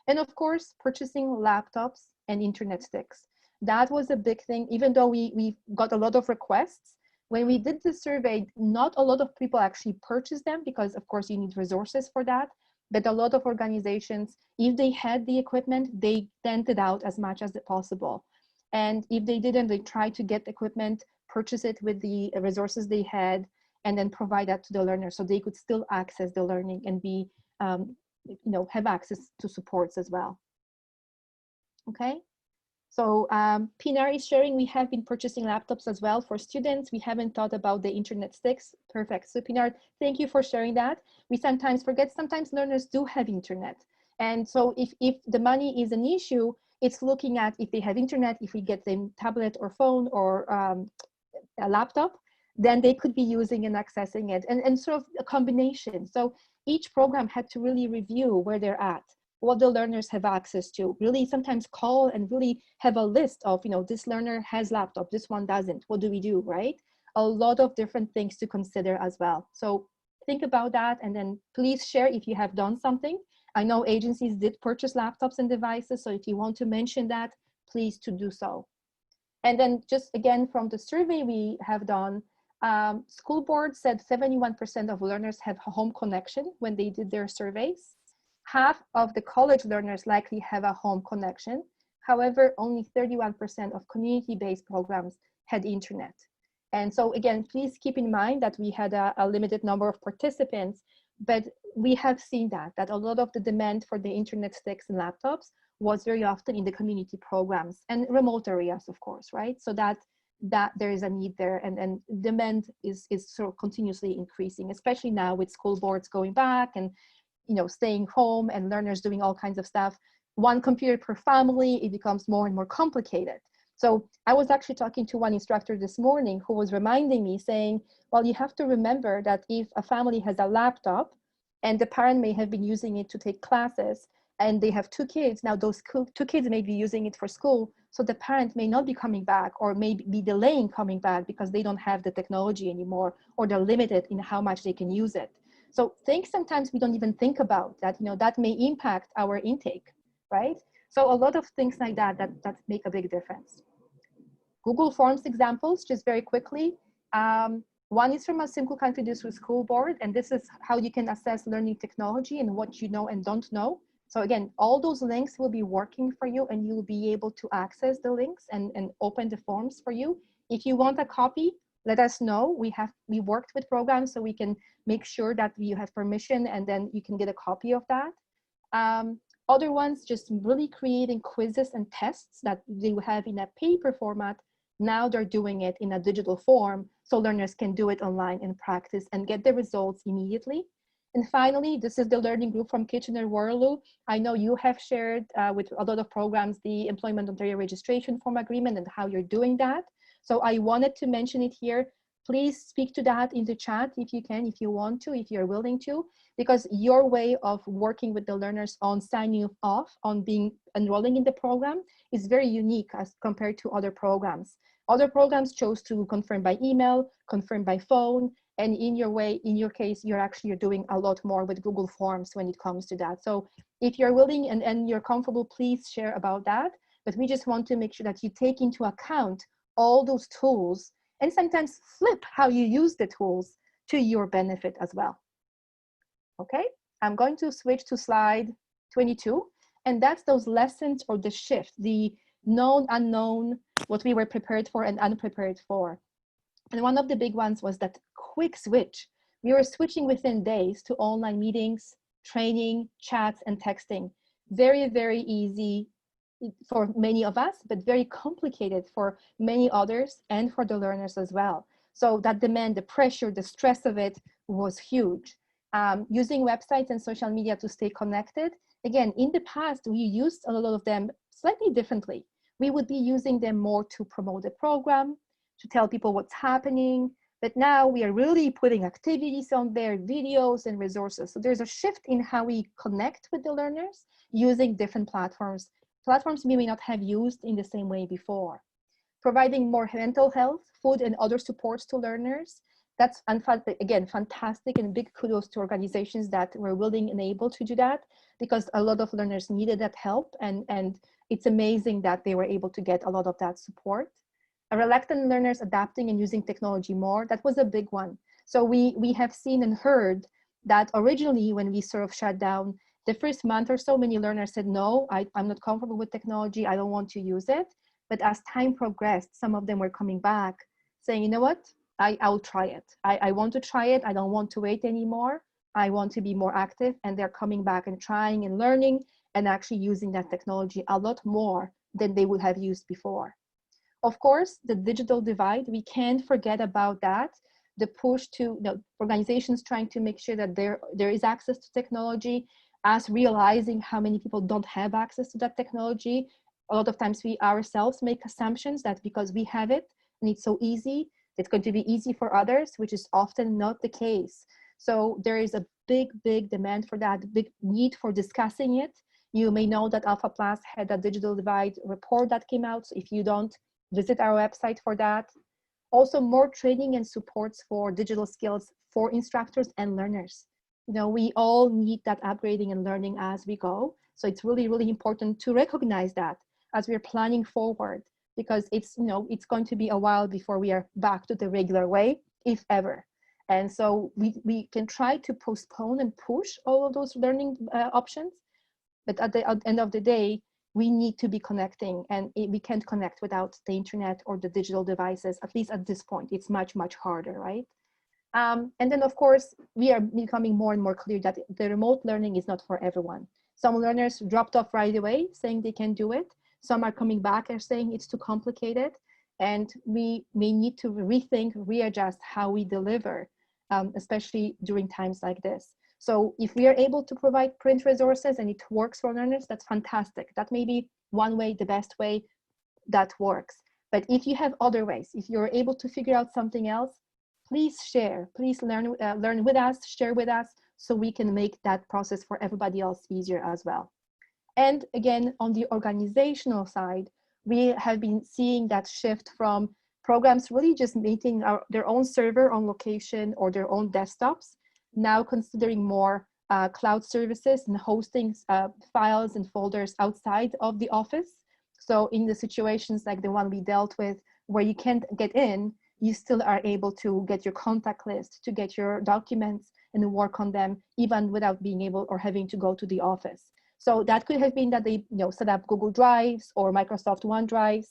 And of course, purchasing laptops and internet sticks. That was a big thing, even though we got a lot of requests. When we did the survey, not a lot of people actually purchased them because of course you need resources for that. But a lot of organizations, if they had the equipment, they lent it out as much as possible. And if they didn't, they tried to get equipment purchase it with the resources they had, and then provide that to the learner so they could still access the learning and be, have access to supports as well. Okay. So Pinar is sharing, we have been purchasing laptops as well for students. We haven't thought about the internet sticks. Perfect. So Pinar, thank you for sharing that. We sometimes forget, sometimes learners do have internet. And so if the money is an issue, it's looking at if they have internet, if we get them tablet or phone or a laptop, then they could be using and accessing it, and sort of a combination. So each program had to really review where they're at, what the learners have access to, really sometimes call and really have a list of, this learner has laptop, this one doesn't, what do we do, right? A lot of different things to consider as well. So think about that, and then please share if you have done something. I know agencies did purchase laptops and devices, so if you want to mention that, please to do so. And then just again, from the survey we have done, school board said 71% of learners have a home connection when they did their surveys. Half of the college learners likely have a home connection. However, only 31% of community-based programs had internet. And so again, please keep in mind that we had a limited number of participants, but we have seen that a lot of the demand for the internet sticks and laptops was very often in the community programs and remote areas, of course, right? So that there is a need there, and demand is sort of continuously increasing, especially now with school boards going back and staying home and learners doing all kinds of stuff. One computer per family, it becomes more and more complicated. So I was actually talking to one instructor this morning who was reminding me, saying, well, you have to remember that if a family has a laptop and the parent may have been using it to take classes, and they have 2 kids, now those 2 kids may be using it for school, so the parent may not be coming back or may be delaying coming back because they don't have the technology anymore, or they're limited in how much they can use it. So things sometimes we don't even think about that, that may impact our intake, right? So a lot of things like that make a big difference. Google Forms examples, just very quickly. One is from a simple country district school board, and this is how you can assess learning technology and what you know and don't know. So again, all those links will be working for you, and you'll be able to access the links and open the forms for you. If you want a copy, let us know. We worked with programs, so we can make sure that you have permission, and then you can get a copy of that. Other ones, just really creating quizzes and tests that they have in a paper format. Now they're doing it in a digital form, so learners can do it online and practice and get the results immediately. And finally, this is the learning group from Kitchener-Waterloo. I know you have shared with a lot of programs the Employment Ontario Registration Form Agreement and how you're doing that. So I wanted to mention it here. Please speak to that in the chat if you can, if you want to, if you're willing to, because your way of working with the learners on signing off, on enrolling in the program is very unique as compared to other programs. Other programs chose to confirm by email, confirm by phone, and in your case, you're doing a lot more with Google Forms when it comes to that. So if you're willing and you're comfortable, please share about that. But we just want to make sure that you take into account all those tools and sometimes flip how you use the tools to your benefit as well. Okay, I'm going to switch to slide 22, and that's those lessons or the shift, the known, unknown, what we were prepared for and unprepared for. And one of the big ones was that quick switch. We were switching within days to online meetings, training, chats, and texting. Very, very easy for many of us, but very complicated for many others and for the learners as well. So that demand, the pressure, the stress of it was huge. Using websites and social media to stay connected. Again, in the past, we used a lot of them slightly differently. We would be using them more to promote the program, to tell people what's happening. But now we are really putting activities on there, videos and resources. So there's a shift in how we connect with the learners using different platforms. Platforms we may not have used in the same way before. Providing more mental health, food and other supports to learners. That's, again, fantastic, and big kudos to organizations that were willing and able to do that, because a lot of learners needed that help, and it's amazing that they were able to get a lot of that support. Reluctant learners adapting and using technology more, that was a big one. So we have seen and heard that originally when we sort of shut down, the first month or so, many learners said, no, I'm not comfortable with technology, I don't want to use it. But as time progressed, some of them were coming back saying, you know what, I'll try it. I want to try it. I don't want to wait anymore. I want to be more active. And they're coming back and trying and learning and actually using that technology a lot more than they would have used before. Of course, the digital divide, we can't forget about that. The push to organizations trying to make sure that there is access to technology, us realizing how many people don't have access to that technology. A lot of times we ourselves make assumptions that because we have it and it's so easy, it's going to be easy for others, which is often not the case. So there is a big demand for that, big need for discussing it. You may know that AlphaPlus had a digital divide report that came out. So if you don't, visit our website for that. Also, more training and supports for digital skills for instructors and learners. We all need that upgrading and learning as we go. So it's really important to recognize that as we're planning forward, because it's going to be a while before we are back to the regular way, if ever. And so we can try to postpone and push all of those learning options, but at the end of the day, we need to be connecting, and we can't connect without the internet or the digital devices. At least at this point, it's much harder, right? And then of course, we are becoming more and more clear that the remote learning is not for everyone. Some learners dropped off right away saying they can do it. Some are coming back and saying it's too complicated. And we may need to rethink, readjust how we deliver, especially during times like this. So if we are able to provide print resources and it works for learners, that's fantastic. That may be one way, the best way that works. But if you have other ways, if you're able to figure out something else, please share, please learn with us, share with us, so we can make that process for everybody else easier as well. And again, on the organizational side, we have been seeing that shift from programs really just meeting their own server on location or their own desktops, now considering more cloud services and hosting files and folders outside of the office. So in the situations like the one we dealt with, where you can't get in, you still are able to get your contact list, to get your documents and work on them, even without being able or having to go to the office. So that could have been that they set up Google Drives or Microsoft OneDrives.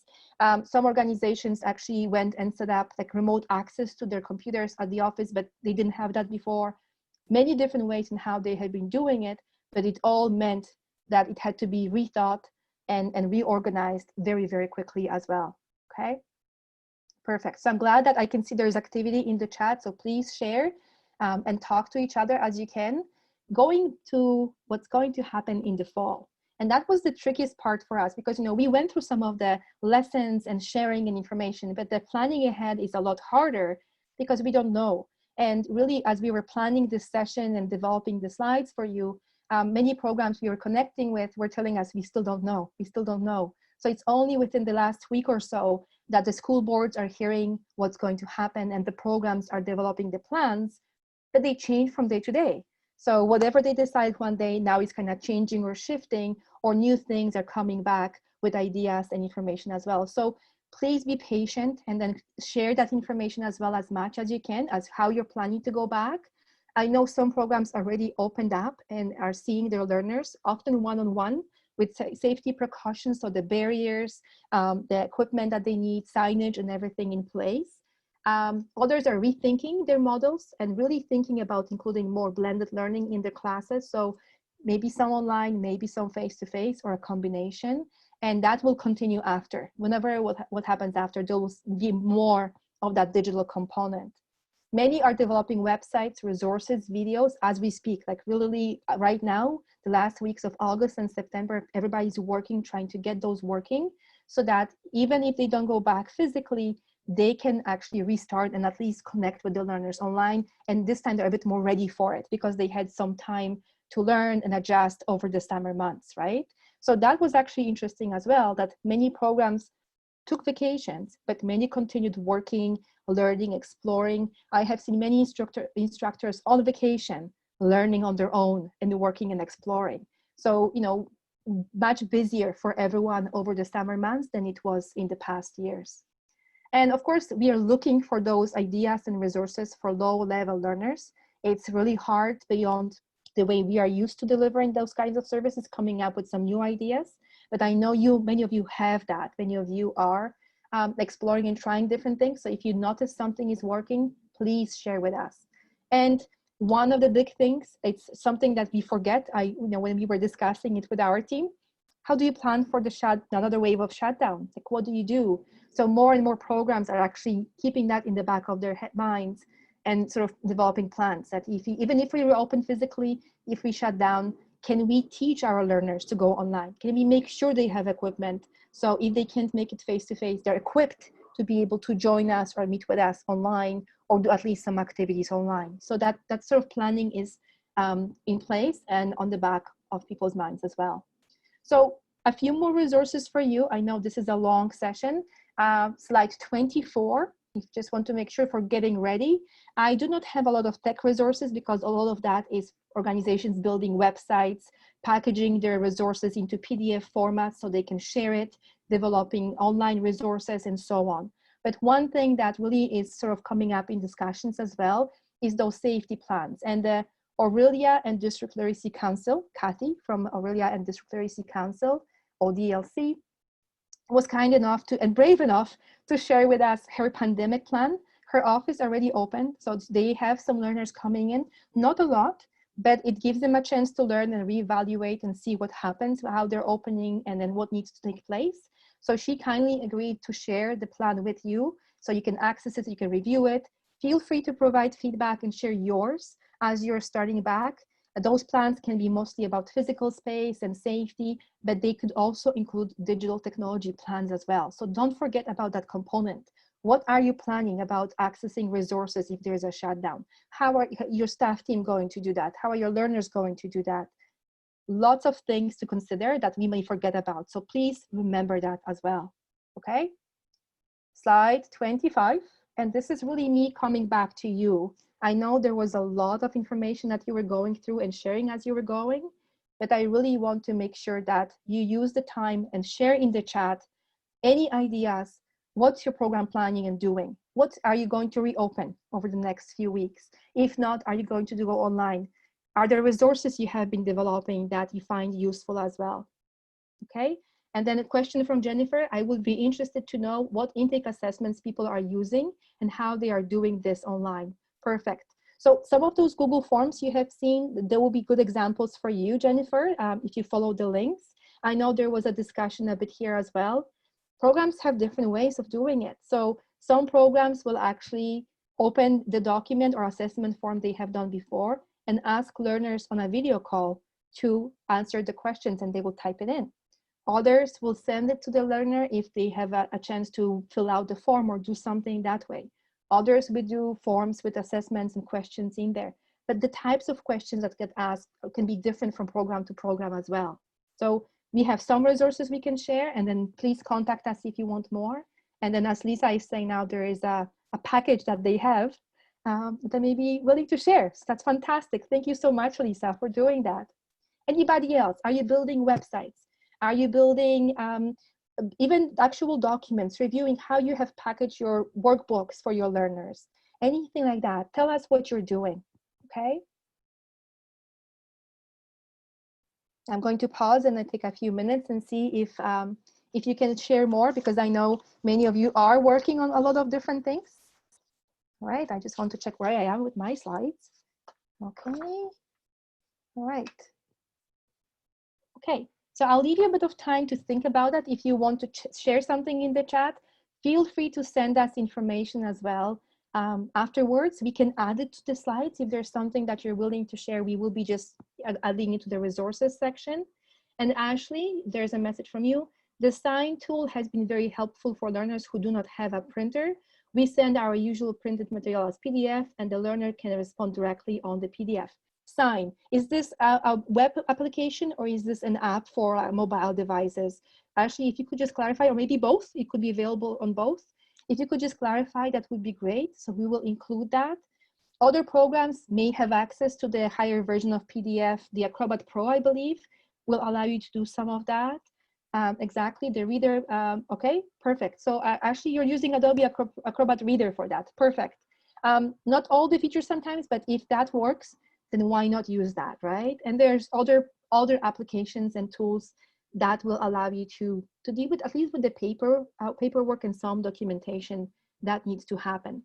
Some organizations actually went and set up like remote access to their computers at the office, but they didn't have that before. Many different ways in how they had been doing it, but it all meant that it had to be rethought and reorganized very quickly as well. Okay, perfect. So I'm glad that I can see there's activity in the chat, so please share and talk to each other as you can. Going to what's going to happen in the fall. And that was the trickiest part for us, because we went through some of the lessons and sharing and information, but the planning ahead is a lot harder because we don't know. And really, as we were planning this session and developing the slides for you, many programs we were connecting with were telling us we still don't know. So it's only within the last week or so that the school boards are hearing what's going to happen and the programs are developing the plans, but they change from day to day. So whatever they decide one day, now is kind of changing or shifting, or new things are coming back with ideas and information as well. So please be patient and then share that information as well as much as you can as how you're planning to go back. I know some programs already opened up and are seeing their learners, often one-on-one with safety precautions, so the barriers, the equipment that they need, signage and everything in place. Others are rethinking their models and really thinking about including more blended learning in their classes. So maybe some online, maybe some face-to-face, or a combination. And that will continue after. Whenever what happens after, there will be more of that digital component. Many are developing websites, resources, videos as we speak. Like really right now, the last weeks of August and September, everybody's working, trying to get those working, so that even if they don't go back physically, they can actually restart and at least connect with the learners online. And this time they're a bit more ready for it because they had some time to learn and adjust over the summer months, right? So that was actually interesting as well, that many programs took vacations, but many continued working, learning, exploring. I have seen many instructors on vacation, learning on their own and working and exploring. So, much busier for everyone over the summer months than it was in the past years. And of course, we are looking for those ideas and resources for low-level learners. It's really hard beyond the way we are used to delivering those kinds of services, coming up with some new ideas. But I know many of you have that. Many of you are exploring and trying different things. So if you notice something is working, please share with us. And one of the big things, it's something that we forget, when we were discussing it with our team, how do you plan for another wave of shutdown? Like, what do you do? So more and more programs are actually keeping that in the back of their minds and sort of developing plans that even if we reopen physically, if we shut down, can we teach our learners to go online? Can we make sure they have equipment? So if they can't make it face-to-face, they're equipped to be able to join us or meet with us online or do at least some activities online. So that sort of planning is in place and on the back of people's minds as well. So a few more resources for you. I know this is a long session. Slide 24. If you just want to make sure for getting ready. I do not have a lot of tech resources because a lot of that is organizations building websites, packaging their resources into PDF formats so they can share it, developing online resources and so on. But one thing that really is sort of coming up in discussions as well is those safety plans. And the Aurelia and District Literacy Council, Kathy from Aurelia and District Literacy Council, ODLC, was kind enough and brave enough to share with us her pandemic plan. Her office already opened, so they have some learners coming in, not a lot, but it gives them a chance to learn and reevaluate and see what happens, how they're opening, and then what needs to take place. So she kindly agreed to share the plan with you, so you can access it, you can review it. Feel free to provide feedback and share yours as you're starting back. Those plans can be mostly about physical space and safety, but they could also include digital technology plans as well. So don't forget about that component. What are you planning about accessing resources if there's a shutdown? How are your staff team going to do that? How are your learners going to do that? Lots of things to consider that we may forget about. So please remember that as well, okay? Slide 25, and this is really me coming back to you. I know there was a lot of information that you were going through and sharing as you were going, but I really want to make sure that you use the time and share in the chat any ideas. What's your program planning and doing? What are you going to reopen over the next few weeks? If not, are you going to go online? Are there resources you have been developing that you find useful as well? Okay, and then a question from Jennifer. I would be interested to know what intake assessments people are using and how they are doing this online. Perfect. So some of those Google Forms you have seen, there will be good examples for you, Jennifer, if you follow the links. I know there was a discussion a bit here as well. Programs have different ways of doing it. So some programs will actually open the document or assessment form they have done before and ask learners on a video call to answer the questions, and they will type it in. Others will send it to the learner if they have a chance to fill out the form or do something that way. Others will do forms with assessments and questions in there. But the types of questions that get asked can be different from program to program as well. So we have some resources we can share, and then please contact us if you want more. And then as Lisa is saying now, there is a package that they have that may be willing to share. So that's fantastic. Thank you so much, Lisa, for doing that. Anybody else? Are you building websites? Are you building even actual documents, reviewing how you have packaged your workbooks for your learners? Anything like that? Tell us what you're doing, okay? I'm going to pause and then take a few minutes and see if you can share more, because I know many of you are working on a lot of different things. All right, I just want to check where I am with my slides. Okay, all right. Okay, so I'll leave you a bit of time to think about that. If you want to share something in the chat, feel free to send us information as well. Afterwards, we can add it to the slides. If there's something that you're willing to share, we will be just adding it to the resources section. And Ashley, there's a message from you. The sign tool has been very helpful for learners who do not have a printer. We send our usual printed material as PDF, and the learner can respond directly on the PDF. Sign, is this a web application or is this an app for mobile devices? Actually, if you could just clarify, or maybe both, it could be available on both. If you could just clarify, that would be great. So we will include that. Other programs may have access to the higher version of PDF. The Acrobat Pro, I believe, will allow you to do some of that. Exactly, the reader, okay, perfect. So actually you're using Adobe Acrobat Reader for that, perfect. Not all the features sometimes, but if that works, then why not use that, right? And there's other applications and tools that will allow you to deal with, at least with the paperwork and some documentation that needs to happen.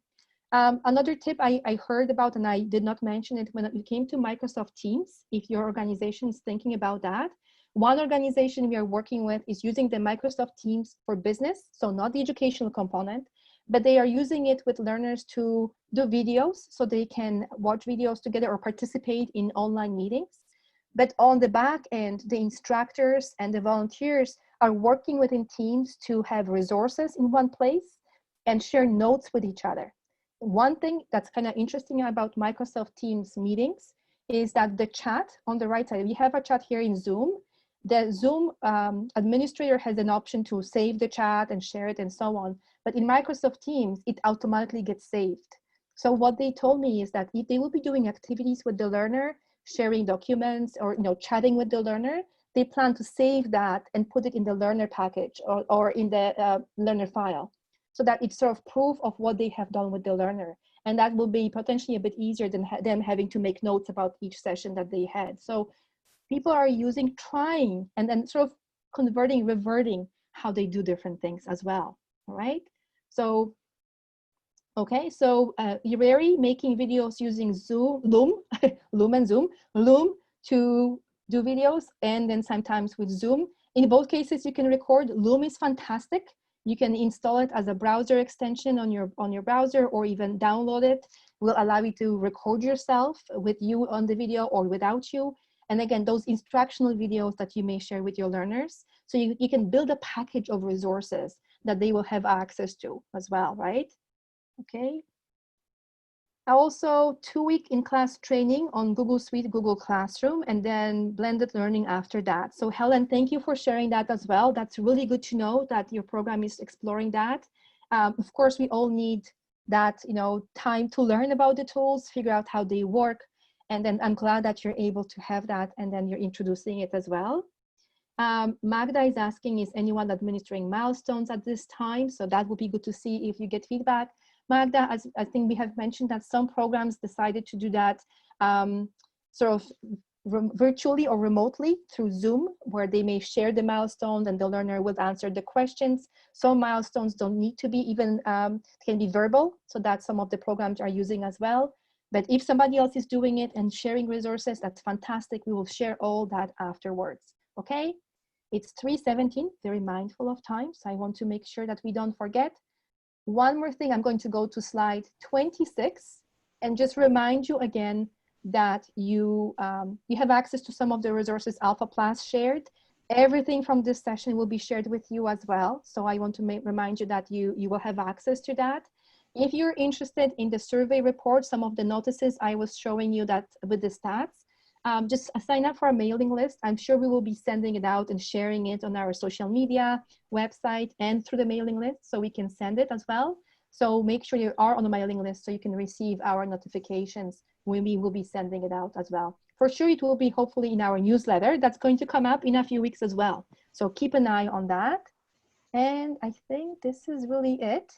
Another tip I heard about, and I did not mention it when it came to Microsoft Teams, if your organization is thinking about that. One organization we are working with is using the Microsoft Teams for business, so not the educational component, but they are using it with learners to do videos so they can watch videos together or participate in online meetings. But on the back end, the instructors and the volunteers are working within teams to have resources in one place and share notes with each other. One thing that's kind of interesting about Microsoft Teams meetings is that the chat on the right side, we have a chat here in Zoom. The Zoom administrator has an option to save the chat and share it and so on. But in Microsoft Teams, it automatically gets saved. So what they told me is that if they will be doing activities with the learner, sharing documents or chatting with the learner, they plan to save that and put it in the learner package or in the learner file, so that it's sort of proof of what they have done with the learner. And that will be potentially a bit easier than them having to make notes about each session that they had. So people are trying, and then sort of reverting how they do different things as well, all right? So, okay, so Ireri making videos using Loom to do videos, and then sometimes with Zoom. In both cases, you can record. Loom is fantastic. You can install it as a browser extension on your browser, or even download it. Will allow you to record yourself with you on the video or without you. And again, those instructional videos that you may share with your learners. So you can build a package of resources that they will have access to as well, right? Okay. Also, 2-week in-class training on Google Suite, Google Classroom, and then blended learning after that. So Helen, thank you for sharing that as well. That's really good to know that your program is exploring that. Of course, we all need that, time to learn about the tools, figure out how they work. And then I'm glad that you're able to have that, and then you're introducing it as well. Magda is asking, is anyone administering milestones at this time? So that would be good to see if you get feedback. Magda, as I think we have mentioned that some programs decided to do that sort of virtually or remotely through Zoom, where they may share the milestones and the learner will answer the questions. Some milestones don't need to be even, can be verbal. So that some of the programs are using as well. But if somebody else is doing it and sharing resources, that's fantastic. We will share all that afterwards, okay? It's 3:17, very mindful of time. So I want to make sure that we don't forget. One more thing, I'm going to go to slide 26 and just remind you again that you have access to some of the resources AlphaPlus shared. Everything from this session will be shared with you as well. So I want to remind you that you will have access to that. If you're interested in the survey report, some of the notices I was showing you that with the stats, just sign up for a mailing list. I'm sure we will be sending it out and sharing it on our social media, website, and through the mailing list, so we can send it as well. So make sure you are on the mailing list so you can receive our notifications when we will be sending it out as well. For sure, it will be hopefully in our newsletter that's going to come up in a few weeks as well. So keep an eye on that. And I think this is really it.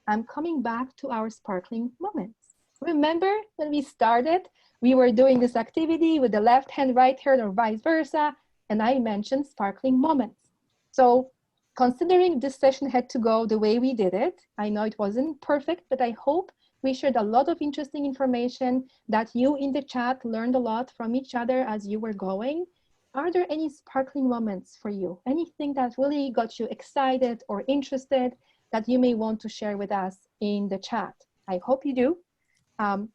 I'm coming back to our sparkling moments. Remember when we started, we were doing this activity with the left hand, right hand, or vice versa, and I mentioned sparkling moments. So considering this session had to go the way we did it, I know it wasn't perfect, but I hope we shared a lot of interesting information, that you in the chat learned a lot from each other as you were going. Are there any sparkling moments for you? Anything that really got you excited or interested that you may want to share with us in the chat? I hope you do.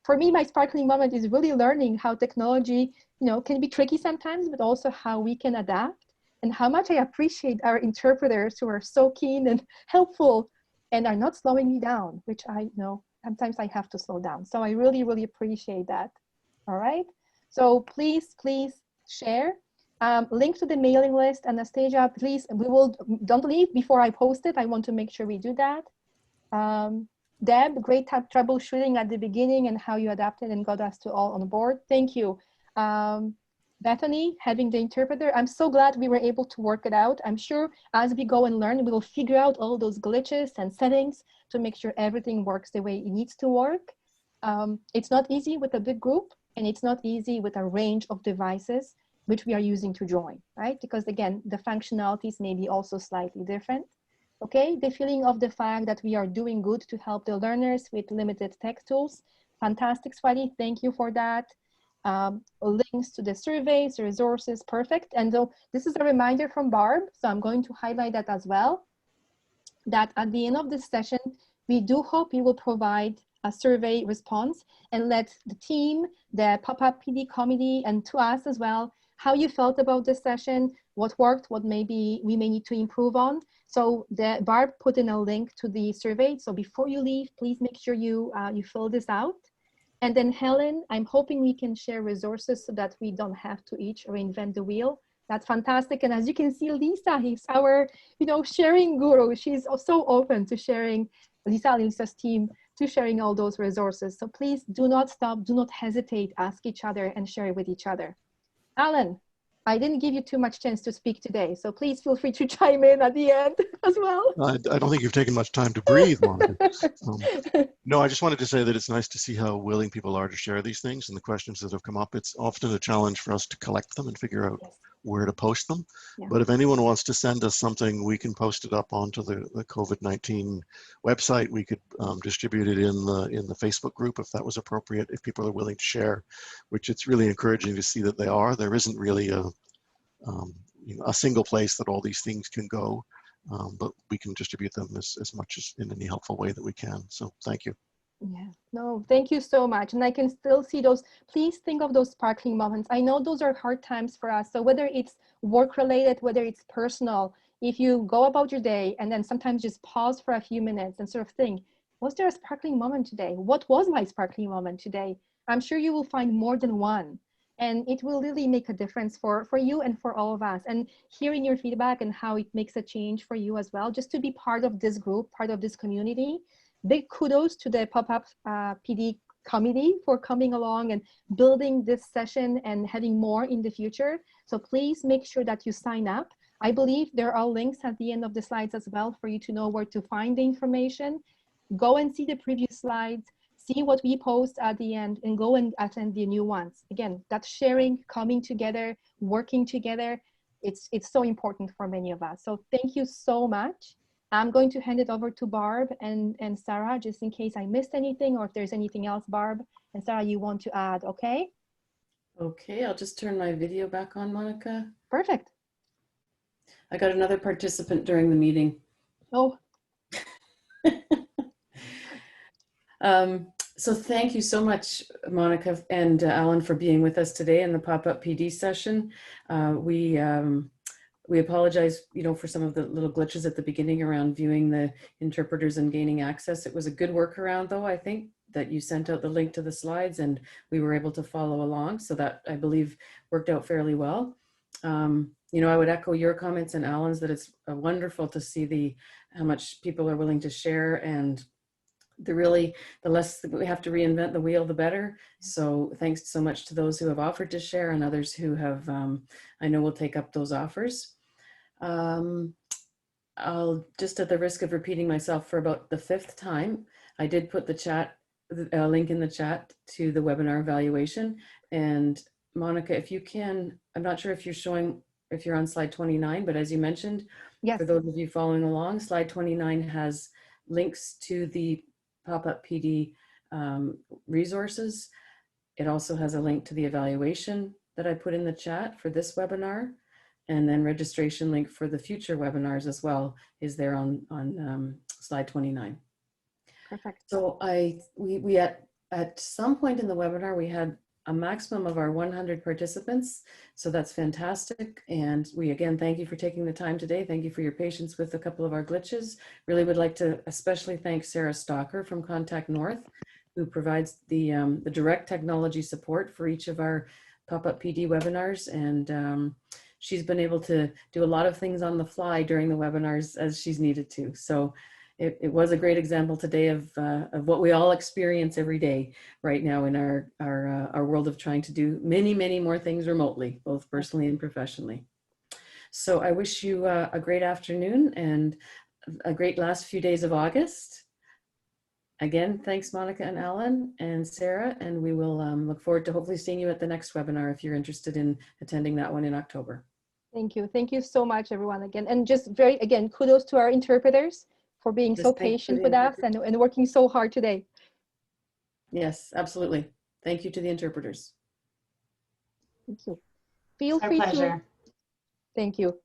For me, my sparkling moment is really learning how technology, can be tricky sometimes, but also how we can adapt, and how much I appreciate our interpreters who are so keen and helpful and are not slowing me down, which I know sometimes I have to slow down. So I really, really appreciate that. All right. So please share. Link to the mailing list, Anastasia, please, don't leave before I post it. I want to make sure we do that. Deb, great troubleshooting at the beginning and how you adapted and got us to all on board. Thank you. Bethany, having the interpreter, I'm so glad we were able to work it out. I'm sure as we go and learn, we will figure out all those glitches and settings to make sure everything works the way it needs to work. It's not easy with a big group, and it's not easy with a range of devices. which we are using to join, right? Because again, the functionalities may be also slightly different. Okay, the feeling of the fact that we are doing good to help the learners with limited tech tools. Fantastic, Swati, thank you for that. Links to the surveys, the resources, perfect. And so this is a reminder from Barb, so I'm going to highlight that as well, that at the end of this session, we do hope you will provide a survey response and let the team, the pop-up PD committee, and to us as well, how you felt about this session, what worked, what maybe we may need to improve on. So Barb put in a link to the survey. So before you leave, please make sure you fill this out. And then Helen, I'm hoping we can share resources so that we don't have to each reinvent the wheel. That's fantastic. And as you can see, Lisa, he's our, sharing guru. She's so open to sharing, Lisa's team, to sharing all those resources. So please do not stop, do not hesitate, ask each other and share with each other. Alan, I didn't give you too much chance to speak today, so please feel free to chime in at the end as well. I don't think you've taken much time to breathe, Monica. No, I just wanted to say that it's nice to see how willing people are to share these things and the questions that have come up. It's often a challenge for us to collect them and figure out where to post them. Yeah. But if anyone wants to send us something, we can post it up onto the COVID-19 website. We could distribute it in the Facebook group if that was appropriate, if people are willing to share, which it's really encouraging to see that they are. There isn't really a single place that all these things can go. But we can distribute them as much as in any helpful way that we can. So thank you. Yeah, no, thank you so much. And I can still see those, please think of those sparkling moments. I know those are hard times for us. So whether it's work related, whether it's personal, if you go about your day and then sometimes just pause for a few minutes and sort of think, was there a sparkling moment today? What was my sparkling moment today? I'm sure you will find more than one. And it will really make a difference for you and for all of us. And hearing your feedback and how it makes a change for you as well, just to be part of this group, part of this community. Big kudos to the pop-up PD committee for coming along and building this session and having more in the future. So please make sure that you sign up. I believe there are links at the end of the slides as well for you to know where to find the information. Go and see the previous slides. See what we post at the end and go and attend the new ones. Again, that sharing, coming together, working together, it's so important for many of us. So thank you so much. I'm going to hand it over to Barb and Sarah, just in case I missed anything or if there's anything else, Barb and Sarah, you want to add, okay? Okay, I'll just turn my video back on, Monica. Perfect. I got another participant during the meeting. Oh. So thank you so much, Monica and Alan, for being with us today in the pop-up PD session. We apologize, for some of the little glitches at the beginning around viewing the interpreters and gaining access. It was a good workaround, though, I think, that you sent out the link to the slides and we were able to follow along. So that, I believe, worked out fairly well. I would echo your comments and Alan's that it's wonderful to see how much people are willing to share, and the less that we have to reinvent the wheel, the better. So thanks so much to those who have offered to share and others who have, I know will take up those offers. I'll just, at the risk of repeating myself for about the 5th time, I did put the link in the chat to the webinar evaluation. And Monica, if you can, I'm not sure if you're on slide 29, but as you mentioned, yes, for those of you following along, slide 29 has links to the pop-up PD resources. It also has a link to the evaluation that I put in the chat for this webinar, and then registration link for the future webinars as well is there on slide 29. perfect. So we at some point in the webinar, we had a maximum of our 100 participants. So that's fantastic. And we again, thank you for taking the time today. Thank you for your patience with a couple of our glitches. Really would like to especially thank Sarah Stalker from Contact North, who provides the direct technology support for each of our pop-up PD webinars. And she's been able to do a lot of things on the fly during the webinars as she's needed to. So it was a great example today of what we all experience every day right now in our world of trying to do many, many more things remotely, both personally and professionally. So I wish you a great afternoon and a great last few days of August. Again, thanks, Monica and Alan and Sarah, and we will look forward to hopefully seeing you at the next webinar if you're interested in attending that one in October. Thank you. Thank you so much, everyone, again. And just again, kudos to our interpreters for being Yes, so thank you patient for with the us and working so hard today. Yes, absolutely. Thank you to the interpreters. Thank you. Feel It's our free pleasure. Thank you.